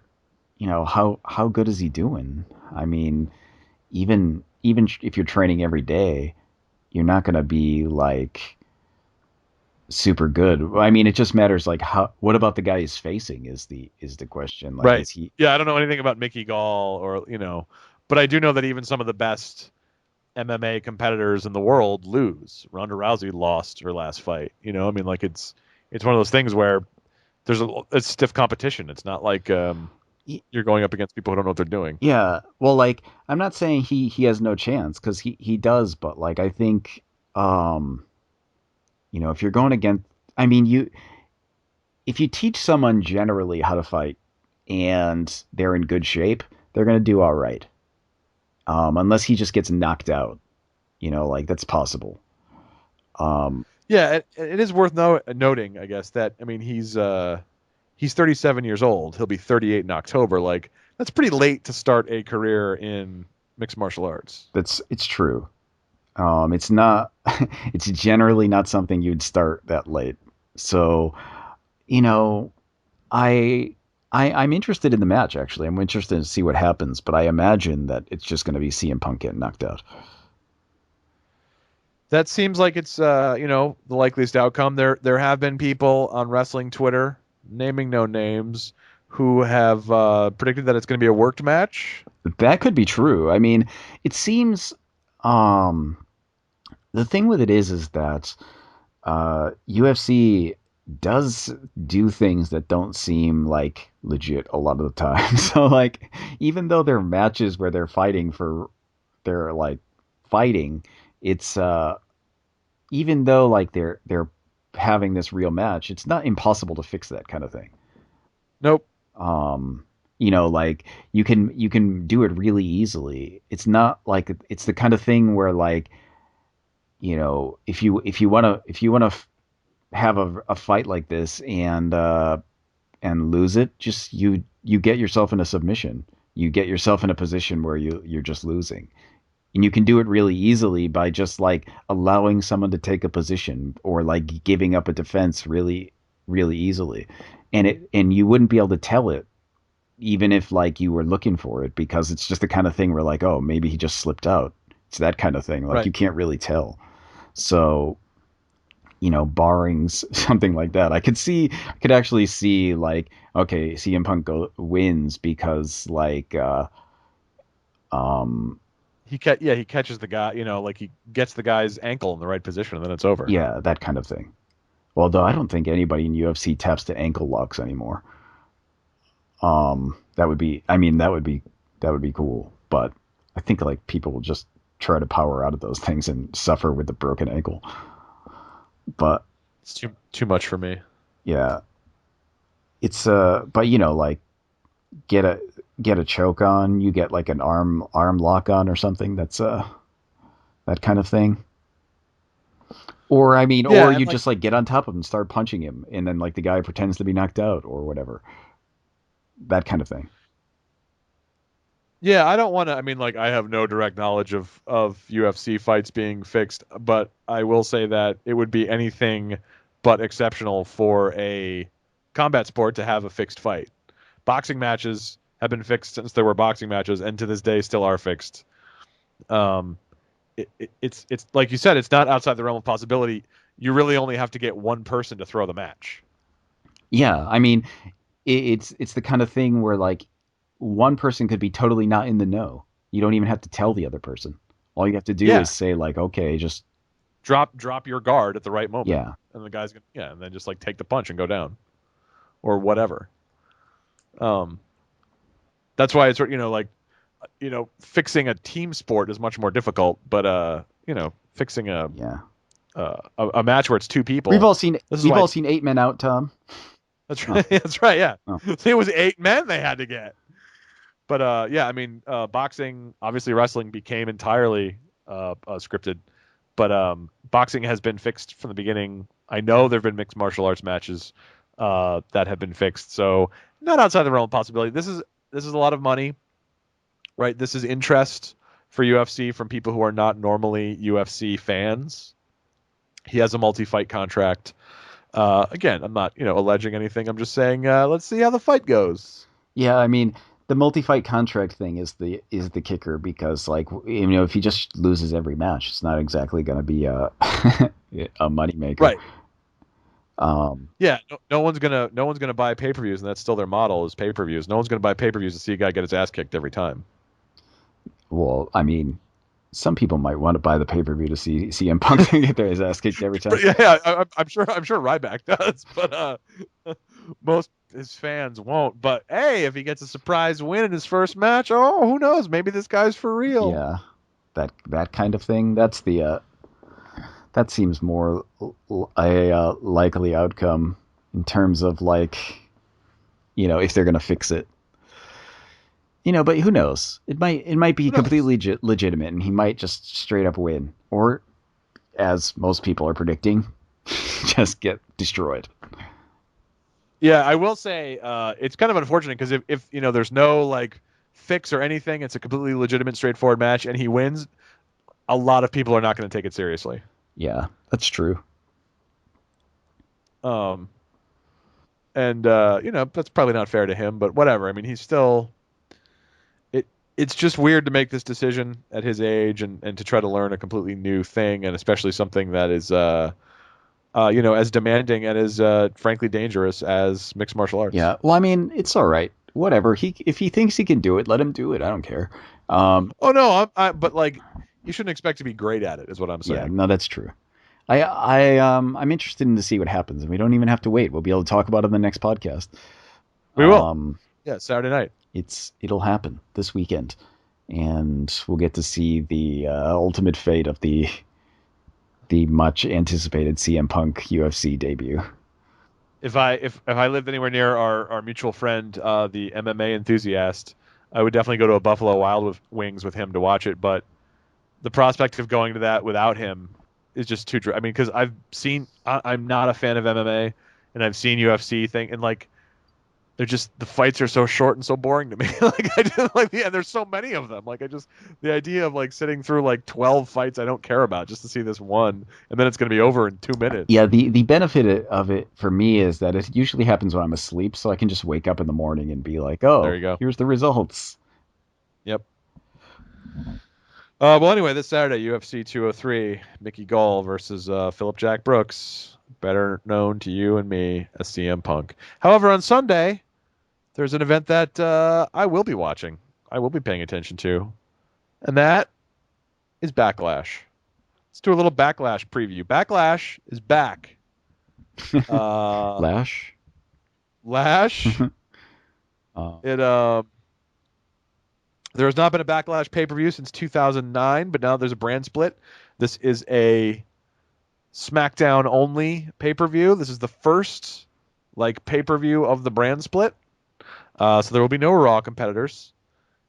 how good is he doing? I mean, even if you're training every day, you're not going to be like super good. I mean, it just matters like what about the guy he's facing is the question. Like, Right. is he? Yeah, I don't know anything about Mickey Gall or but I do know that even some of the best MMA competitors in the world lose. Ronda Rousey lost her last fight. I mean, like it's one of those things where it's stiff competition. It's not like you're going up against people who don't know what they're doing. Yeah. Well, like I'm not saying he has no chance, because he does, but like I think um if you're going against, I mean, if you teach someone generally how to fight and they're in good shape, they're going to do all right. Unless he just gets knocked out, like that's possible. Um, Yeah, it is worth noting, I guess, that I mean he's 37 years old. He'll be 38 in October. Like that's pretty late to start a career in mixed martial arts. it's true. It's not. It's generally not something you'd start that late. So, you know, I, I'm interested in the match. Actually, I'm interested to see what happens. But I imagine that it's just going to be CM Punk getting knocked out. That seems like it's the likeliest outcome. There have been people on wrestling Twitter, naming no names, who have predicted that it's going to be a worked match. That could be true. I mean, it seems. Um, the thing with it is that UFC does do things that don't seem like legit a lot of the time. So like, even though they're matches where they're like fighting, it's even though like they're having this real match, it's not impossible to fix that kind of thing. Nope. Um, like you can do it really easily. It's not like it's the kind of thing where like, if you want to have a fight like this and lose it, just you get yourself in a submission. You get yourself in a position where you're just losing. And you can do it really easily by just like allowing someone to take a position or like giving up a defense really, really easily. And you wouldn't be able to tell it even if like you were looking for it, because it's just the kind of thing where like, oh, maybe he just slipped out. It's that kind of thing. Like Right. you can't really tell. So, barring something like that, I could actually see like, okay, CM Punk wins because like, um, He catches the guy. Like he gets the guy's ankle in the right position, and then it's over. yeah, that kind of thing. Although I don't think anybody in UFC taps to ankle locks anymore. That would be, I mean, that would be cool, but I think like people will just try to power out of those things and suffer with the broken ankle. But It's too much for me. yeah, it's but like get a get a choke on, you get like an arm lock on or something. That's that kind of thing. Or I mean, Yeah, or and you like just like get on top of him and start punching him, and then like the guy pretends to be knocked out or whatever. That kind of thing. yeah, I don't want to. I mean, like I have no direct knowledge of UFC fights being fixed, but I will say that it would be anything but exceptional for a combat sport to have a fixed fight. Boxing matches have been fixed since there were boxing matches, and to this day still are fixed. Um, it's like you said, it's not outside the realm of possibility. You really only have to get one person to throw the match. Yeah, I mean, it's the kind of thing where like one person could be totally not in the know. You don't even have to tell the other person. All you have to do is Yeah, say like, okay, just drop your guard at the right moment, yeah, and the guy's gonna and then just like take the punch and go down or whatever. Um, that's why it's like fixing a team sport is much more difficult, but fixing yeah. a match where it's two We've people. all seen This is we've why all seen 8 Men Out, Tom. that's Oh, right. That's right. Yeah, oh. it was 8 men they had to get. But yeah, I mean, boxing, obviously, wrestling became entirely scripted. But boxing has been fixed from the beginning. I know there have been mixed martial arts matches that have been fixed, so not outside the realm of possibility. This is a lot of money, right? This is interest for UFC from people who are not normally UFC fans. He has a multi-fight contract. Again, I'm not alleging anything. I'm just saying let's see how the fight goes. Yeah, I mean, the multi-fight contract thing is the kicker because if he just loses every match, it's not exactly going to be a a moneymaker. Right. Yeah, no one's gonna buy pay-per-views, and that's still their model is pay-per-views. No one's gonna buy pay-per-views to see a guy get his ass kicked every time. Well, I mean, some people might want to buy the pay-per-view to see CM Punk get his ass kicked every time. Yeah, I'm sure Ryback does, but most his fans won't. But hey, if he gets a surprise win in his first match, oh, who knows? Maybe this guy's for real. Yeah, that kind of thing. That's the that seems more a likely outcome in terms of if they're gonna fix it. But who knows? It might be completely legitimate, and he might just straight up win, or, as most people are predicting, just get destroyed. Yeah, I will say it's kind of unfortunate because if there's no fix or anything, it's a completely legitimate, straightforward match, and he wins. A lot of people are not going to take it seriously. Yeah, that's true. And that's probably not fair to him, but whatever. I mean, he's still. It's just weird to make this decision at his age and to try to learn a completely new thing, and especially something that is, as demanding and as frankly dangerous as mixed martial arts. Yeah, well, I mean, it's all right. Whatever. If he thinks he can do it, let him do it. I don't care. Oh no, but you shouldn't expect to be great at it, is what I'm saying. Yeah, no, that's true. I'm interested in to see what happens, and we don't even have to wait. We'll be able to talk about it in the next podcast. We will. Yeah, Saturday night. It'll happen this weekend, and we'll get to see the ultimate fate of the much anticipated CM Punk UFC debut. If I lived anywhere near our mutual friend, the MMA enthusiast, I would definitely go to a Buffalo Wild Wings with him to watch it. But the prospect of going to that without him is just too. I mean, because I'm not a fan of MMA, and I've seen UFC thing, and they're just the fights are so short and so boring to me. I just and there's so many of them. The idea of sitting through 12 fights I don't care about just to see this one, and then it's going to be over in 2 minutes. Yeah, the benefit of it for me is that it usually happens when I'm asleep, so I can just wake up in the morning and be like, oh, there you go. Here's the results. Yep. Well, anyway, this Saturday, UFC 203, Mickey Gall versus Philip Jack Brooks, better known to you and me as CM Punk. However, on Sunday, there's an event that I will be watching. I will be paying attention to. And that is Backlash. Let's do a little Backlash preview. Backlash is back. Lash? There has not been a Backlash pay-per-view since 2009, but now there's a brand split. This is a SmackDown-only pay-per-view. This is the first pay-per-view of the brand split. So there will be no Raw competitors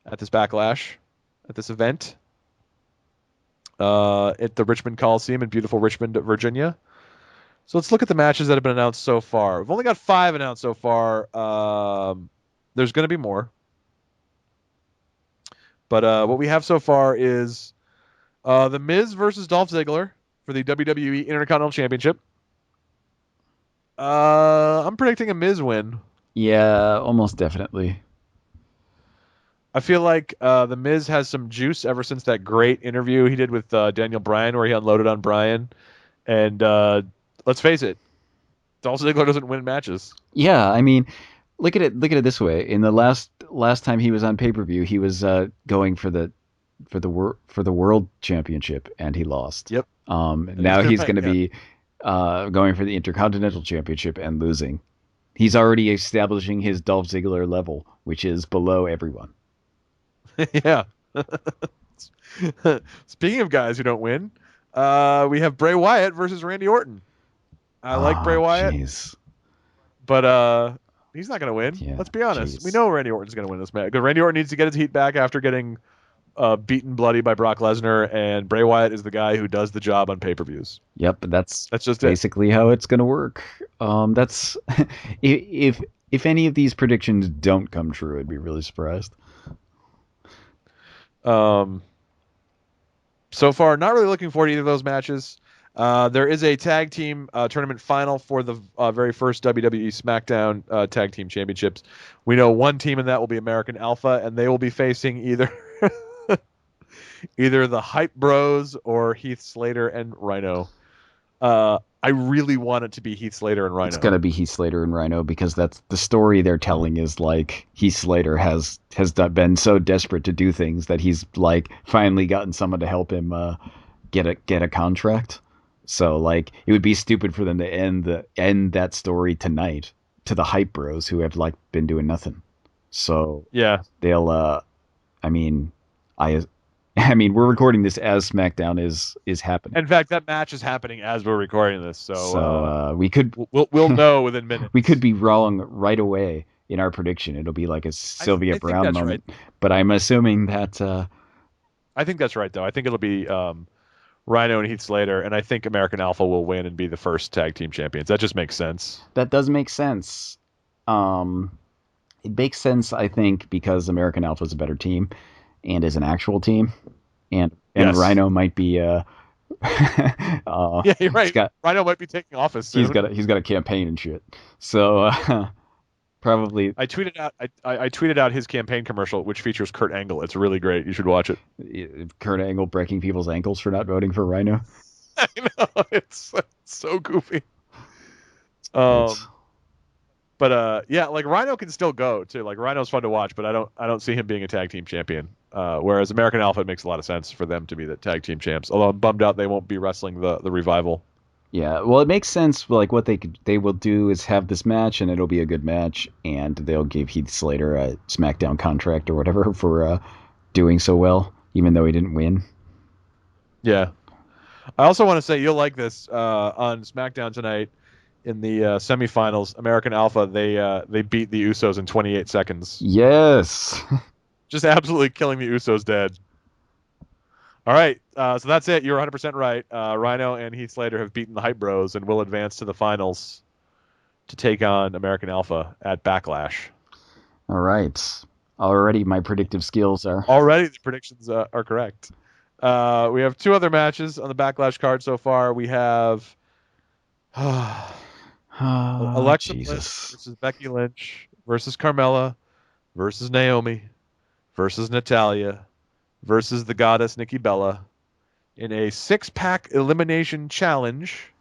at this Backlash, at this event, at the Richmond Coliseum in beautiful Richmond, Virginia. So let's look at the matches that have been announced so far. We've only got 5 announced so far. There's going to be more. But what we have so far is The Miz versus Dolph Ziggler for the WWE Intercontinental Championship. I'm predicting a Miz win. Yeah, almost definitely. I feel like The Miz has some juice ever since that great interview he did with Daniel Bryan where he unloaded on Bryan. And let's face it, Dolph Ziggler doesn't win matches. Yeah, I mean, look at it this way. In the last time he was on pay-per-view, he was going for the world championship and he lost. Yep. Now he's going to be going for the Intercontinental Championship and losing. He's already establishing his Dolph Ziggler level, which is below everyone. Yeah. Speaking of guys who don't win, we have Bray Wyatt versus Randy Orton. I like Bray Wyatt, but he's not going to win. Yeah, let's be honest. Geez. We know Randy Orton's going to win this match because Randy Orton needs to get his heat back after getting beaten bloody by Brock Lesnar, and Bray Wyatt is the guy who does the job on pay-per-views. Yep, that's just basically how it's going to work. That's if any of these predictions don't come true, I'd be really surprised. So far, not really looking forward to either of those matches. There is a tag team tournament final for the very first WWE SmackDown Tag Team Championships. We know one team in that will be American Alpha, and they will be facing either the Hype Bros or Heath Slater and Rhino. I really want it to be Heath Slater and Rhino. It's gonna be Heath Slater and Rhino because that's the story they're telling. Is like Heath Slater has been so desperate to do things that he's like finally gotten someone to help him get a contract. So like it would be stupid for them to end that story tonight to the Hype Bros who have like been doing nothing. So yeah, they'll I mean, we're recording this as SmackDown is happening. In fact, that match is happening as we're recording this, so we could we'll know within minutes. We could be wrong right away in our prediction. It'll be like a Sylvia Brown moment. Right. But I'm assuming that. I think that's right, though. I think it'll be Rhino and Heath Slater, and I think American Alpha will win and be the first tag team champions. That just makes sense. That does make sense. It makes sense, I think, because American Alpha is a better team. And is an actual team, and yes. Rhino might be. Yeah, you're right. Rhino might be taking office soon. He's got a campaign and shit. So probably. I tweeted out. I tweeted out his campaign commercial, which features Kurt Angle. It's really great. You should watch it. Kurt Angle breaking people's ankles for not voting for Rhino. I know, it's so goofy. But yeah, like Rhino can still go too. Like Rhino's fun to watch, but I don't see him being a tag team champion. Whereas American Alpha, it makes a lot of sense for them to be the tag team champs. Although I'm bummed out they won't be wrestling the Revival. Yeah, well, it makes sense. Like what they will do is have this match, and it'll be a good match, and they'll give Heath Slater a SmackDown contract or whatever for doing so well, even though he didn't win. Yeah, I also want to say you'll like this on SmackDown tonight. In the semifinals, American Alpha, they beat the Usos in 28 seconds. Yes. Just absolutely killing the Usos dead. All right, so that's it. You're 100% right. Rhino and Heath Slater have beaten the Hype Bros and will advance to the finals to take on American Alpha at Backlash. All right. Already my predictive skills are... Already the predictions are correct. We have two other matches on the Backlash card so far. We have... Alexa Bliss versus Becky Lynch versus Carmella versus Naomi versus Natalya versus the goddess Nikki Bella in a 6-pack elimination challenge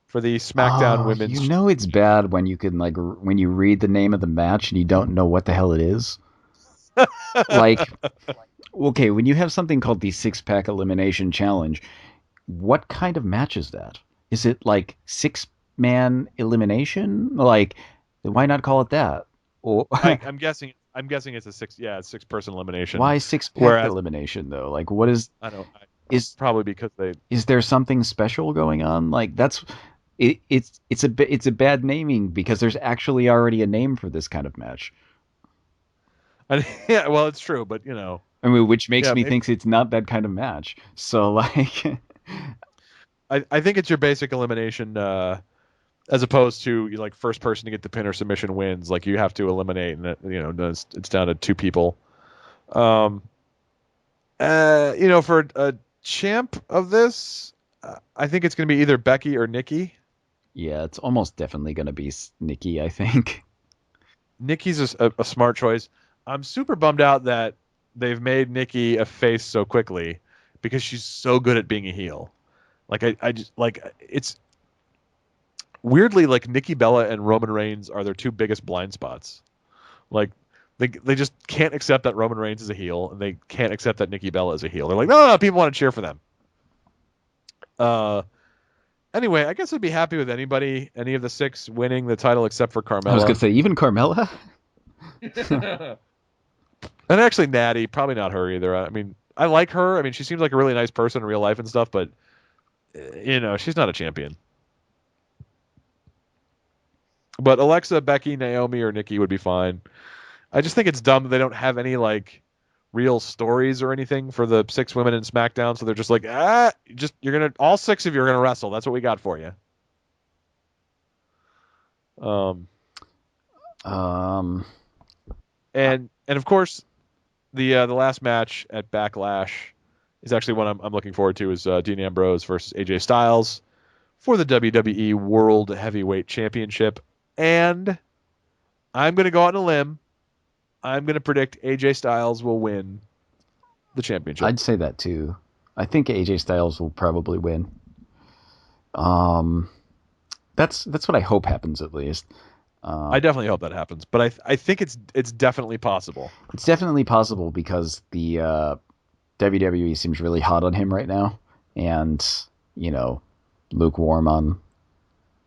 for the SmackDown Women's. You know it's bad when you can when you read the name of the match and you don't know what the hell it is. Like, okay, when you have something called the 6-pack elimination challenge, what kind of match is that? Is it like 6-man elimination? Like, why not call it that? Or I'm guessing it's a 6-person elimination. Why 6-pack elimination though? Like, what is? I don't. Is probably because they. Is there something special going on? Like that's. It's a bad naming because there's actually already a name for this kind of match. Yeah, well, it's true, but I mean, which makes me think it's not that kind of match. So like. I think it's your basic elimination, as opposed to like first person to get the pin or submission wins. Like you have to eliminate, and it's down to 2 people. For a champ of this, I think it's going to be either Becky or Nikki. Yeah, it's almost definitely going to be Nikki. I think Nikki's a smart choice. I'm super bummed out that they've made Nikki a face so quickly because she's so good at being a heel. Like I just like it's weirdly like Nikki Bella and Roman Reigns are their 2 biggest blind spots. Like they just can't accept that Roman Reigns is a heel, and they can't accept that Nikki Bella is a heel. They're like, no, people want to cheer for them. Anyway, I guess I'd be happy with any of the 6 winning the title except for Carmella. I was gonna say even Carmella. And actually Natty, probably not her either. I mean, I like her. I mean, she seems like a really nice person in real life and stuff, but she's not a champion. But Alexa, Becky, Naomi, or Nikki would be fine. I just think it's dumb that they don't have any like real stories or anything for the 6 women in SmackDown, so they're just like, all 6 of you are gonna wrestle. That's what we got for you. And of course, the last match at Backlash is actually one I'm looking forward to, is Dean Ambrose versus AJ Styles for the WWE World Heavyweight Championship. And I'm going to go out on a limb. I'm going to predict AJ Styles will win the championship. I'd say that too. I think AJ Styles will probably win. That's what I hope happens, at least. I definitely hope that happens, but I think it's definitely possible. It's definitely possible because the WWE seems really hot on him right now, and lukewarm on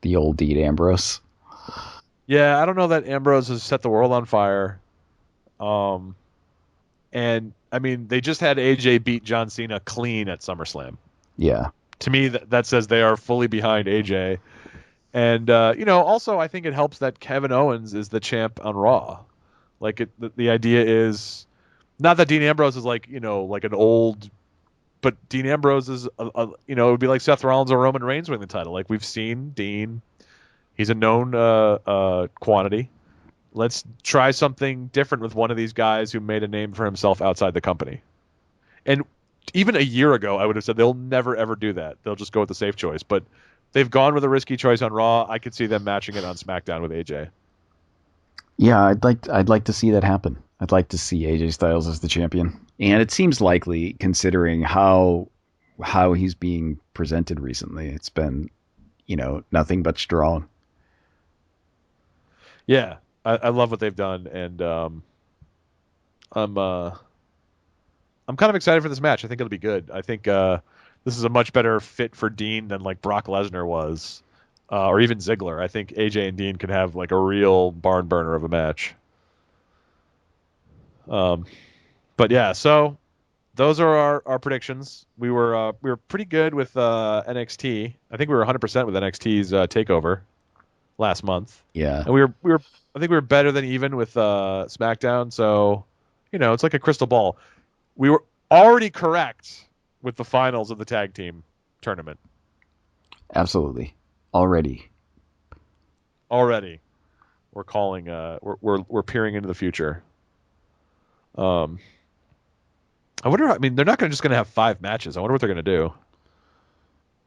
the old Dean Ambrose. Yeah, I don't know that Ambrose has set the world on fire. And I mean, they just had AJ beat John Cena clean at SummerSlam. Yeah. To me, that says they are fully behind AJ. And also I think it helps that Kevin Owens is the champ on Raw. Like the idea is not that Dean Ambrose is like an old, but Dean Ambrose is it would be like Seth Rollins or Roman Reigns winning the title. Like we've seen Dean, he's a known quantity. Let's try something different with one of these guys who made a name for himself outside the company. And even a year ago, I would have said they'll never, ever do that. They'll just go with the safe choice. But they've gone with a risky choice on Raw. I could see them matching it on SmackDown with AJ. Yeah, I'd like to see that happen. I'd like to see AJ Styles as the champion. And it seems likely, considering how he's being presented recently. It's been, nothing but strong. Yeah. I love what they've done, and I'm kind of excited for this match. I think it'll be good. I think this is a much better fit for Dean than like Brock Lesnar was, or even Ziggler. I think AJ and Dean could have like a real barn burner of a match. But yeah, so those are our predictions. We were pretty good with NXT. I think we were 100% with NXT's takeover last month. Yeah, and we were I think we were better than even with SmackDown. So it's like a crystal ball. We were already correct with the finals of the tag team tournament. Absolutely, already we're calling. We're peering into the future. I wonder. I mean, they're not just going to have 5 matches. I wonder what they're going to do.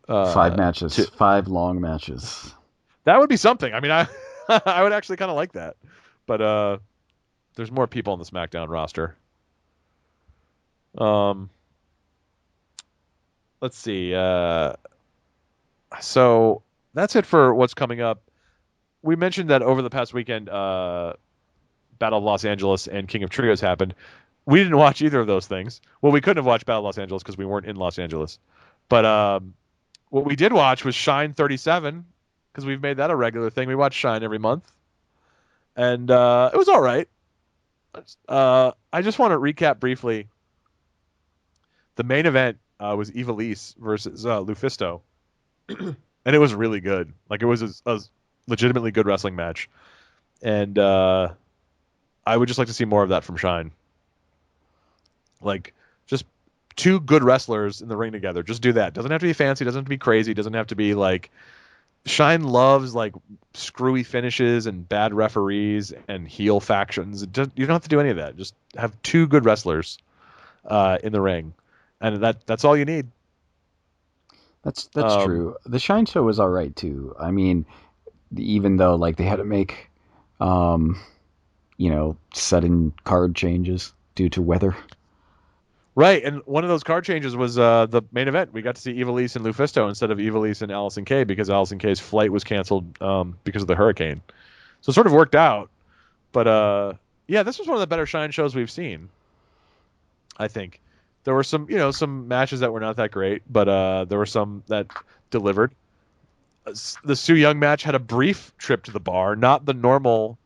5 matches, 5 long matches. That would be something. I mean, I would actually kind of like that. But there's more people on the SmackDown roster. Let's see. So that's it for what's coming up. We mentioned that over the past weekend, Battle of Los Angeles and King of Trios happened. We didn't watch either of those things. Well, we couldn't have watched Battle of Los Angeles because we weren't in Los Angeles. But what we did watch was Shine 37, because we've made that a regular thing. We watch Shine every month. And it was all right. I just want to recap briefly. The main event was Ivelisse versus Lufisto. And it was really good. Like, it was a legitimately good wrestling match. And I would just like to see more of that from Shine. Like, just 2 good wrestlers in the ring together. Just do that. Doesn't have to be fancy. Doesn't have to be crazy. Doesn't have to be like... Shine loves like screwy finishes and bad referees and heel factions. You don't have to do any of that. Just have 2 good wrestlers in the ring, and that's all you need. That's true. The Shine show was all right too. I mean, even though like they had to make, sudden card changes due to weather. Right, and one of those card changes was the main event. We got to see Ivelisse and Lufisto instead of Ivelisse and Allison Kay, because Allison Kay's flight was canceled because of the hurricane. So it sort of worked out. But yeah, this was one of the better Shine shows we've seen, I think. There were some matches that were not that great, but there were some that delivered. The Su Yung match had a brief trip to the bar, not the normal,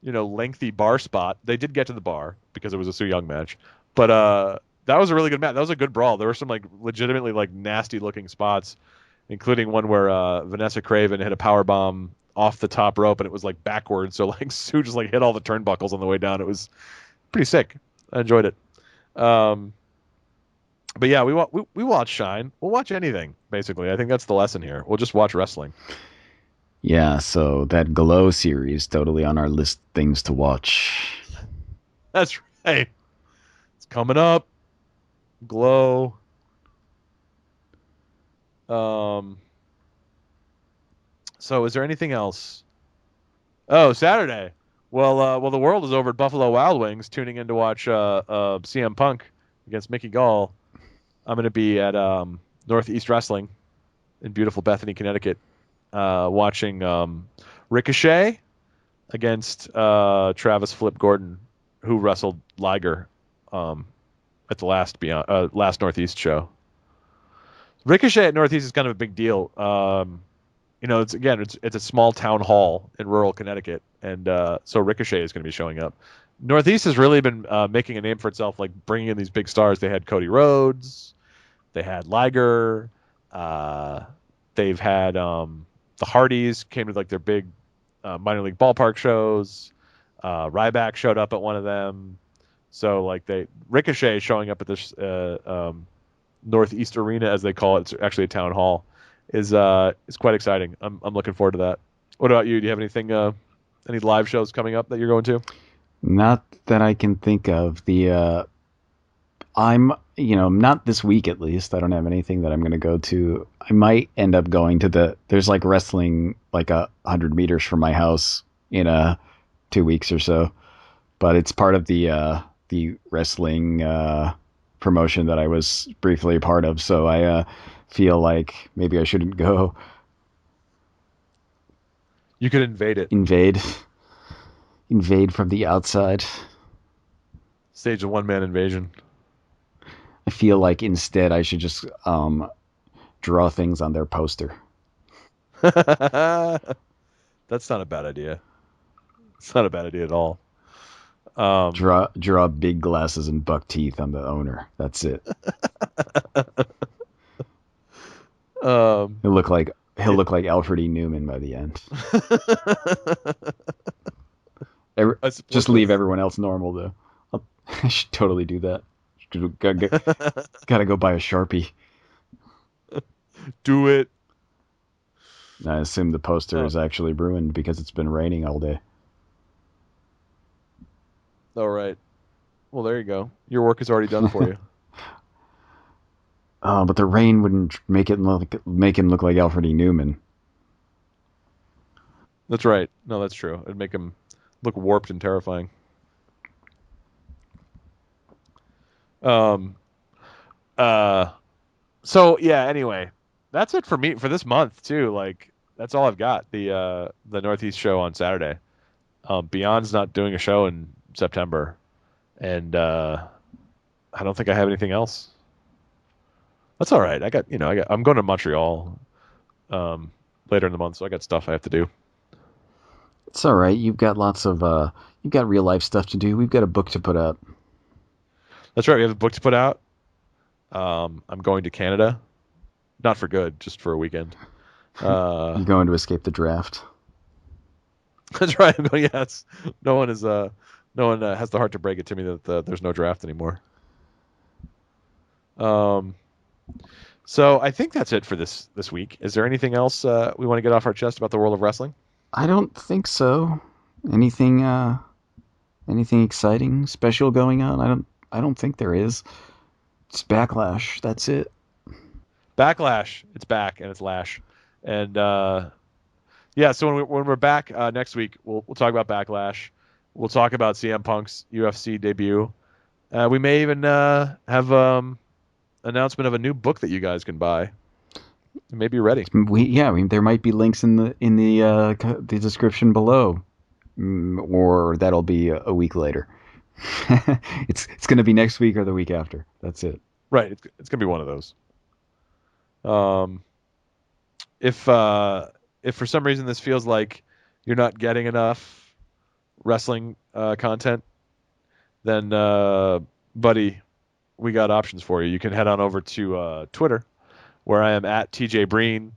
lengthy bar spot. They did get to the bar because it was a Su Yung match, but that was a really good match. That was a good brawl. There were some like legitimately like nasty looking spots, including one where Vanessa Craven hit a power bomb off the top rope and it was like backwards. So like Sue just like hit all the turnbuckles on the way down. It was pretty sick. I enjoyed it. Um, but yeah, we watch Shine. We'll watch anything basically. I think that's the lesson here. We'll just watch wrestling. Yeah, so that Glow series totally on our list of things to watch. That's right. It's coming up. Glow. Um. So is there anything else? Oh, Saturday. Well, the world is over at Buffalo Wild Wings, tuning in to watch CM Punk against Mickey Gall. I'm going to be at Northeast Wrestling in beautiful Bethany, Connecticut, watching Ricochet against Travis Flip Gordon, who wrestled Liger at the last Northeast show. Ricochet at Northeast is kind of a big deal. It's a small town hall in rural Connecticut, and so Ricochet is going to be showing up. Northeast has really been making a name for itself, like bringing in these big stars. They had Cody Rhodes, they had Liger, uh, they've had the Hardys came to like their big minor league ballpark shows. Ryback showed up at one of them. So like Ricochet showing up at this Northeast Arena, as they call it. It's actually a town hall. Is quite exciting. I'm looking forward to that. What about you? Do you have anything any live shows coming up that you're going to? Not that I can think of. I'm, not this week at least. I don't have anything that I'm going to go to. I might end up going to there's like wrestling like 100 meters from my house in 2 weeks or so, but it's part of the wrestling promotion that I was briefly a part of. So I feel like maybe I shouldn't go. You could invade it. Invade from the outside. Stage a one-man invasion. I feel like instead I should just draw things on their poster. That's not a bad idea. It's not a bad idea at all. Draw big glasses and buck teeth on the owner. That's it. He'll look like Alfred E. Newman by the end. Just leave everyone else normal though. I should totally do that. Gotta go buy a Sharpie. Do it. I assume the poster is actually ruined because it's been raining all day. All right. Well, there you go. Your work is already done for you. But the rain wouldn't make him look like Alfred E. Newman. That's right. No, that's true. It'd make him look warped and terrifying. So yeah, anyway, that's it for me for this month too. Like that's all I've got. The Northeast show on Saturday. Beyond's not doing a show in September, and I don't think I have anything else. That's all right. I'm going to Montreal later in the month, so I got stuff I have to do. It's all right. You've got you've got real life stuff to do. We've got a book to put out. That's right. We have a book to put out. I'm going to Canada, not for good, just for a weekend. You're going to escape the draft. That's right. Yes. No one has the heart to break it to me that there's no draft anymore. So I think that's it for this week. Is there anything else we want to get off our chest about the world of wrestling? I don't think so. Anything exciting, special going on? I don't think there is. It's Backlash. That's it. Backlash. It's back and it's Lash. And yeah, so when we're back next week, we'll talk about Backlash. We'll talk about CM Punk's UFC debut. We may even have announcement of a new book that you guys can buy. You may be ready. There might be links in the description below, or that'll be a week later. It's going to be next week or the week after. That's it. Right. It's going to be one of those. If for some reason this feels like you're not getting enough wrestling content, then buddy, we got options for you. You can head on over to Twitter, where I am at TJ Breen,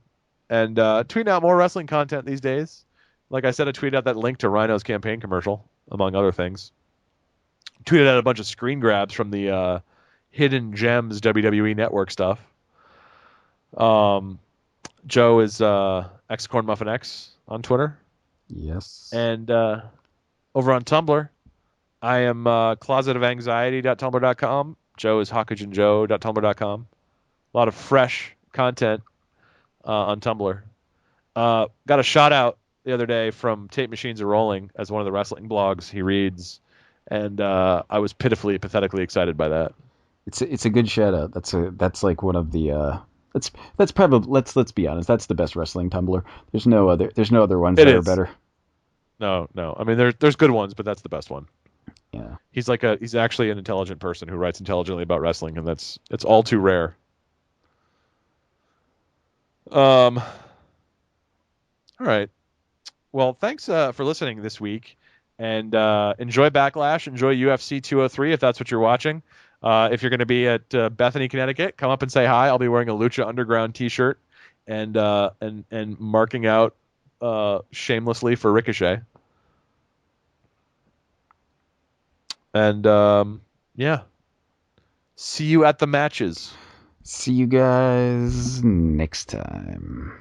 and tweet out more wrestling content these days. Like I said, I tweeted out that link to Rhino's campaign commercial, among other things. tweeted out a bunch of screen grabs from the Hidden Gems WWE Network stuff. Joe is X Corn Muffin X on Twitter, Yes. and over on Tumblr, I am closetofanxiety.tumblr.com. Joe is hawkageandjoe.tumblr.com. A lot of fresh content on Tumblr. Got a shout out the other day from Tape Machines Are Rolling as one of the wrestling blogs he reads, and I was pathetically excited by that. It's a good shout out. That's like one of the that's probably let's be honest. That's the best wrestling Tumblr. There's no other ones It that are is. better. No. I mean, there's good ones, but that's the best one. Yeah. He's actually an intelligent person who writes intelligently about wrestling, and it's all too rare. All right. Well, thanks for listening this week, and enjoy Backlash, enjoy UFC 203 if that's what you're watching. If you're going to be at Bethany, Connecticut, come up and say hi. I'll be wearing a Lucha Underground T-shirt and marking out shamelessly for Ricochet. And yeah, see you at the matches. See you guys next time.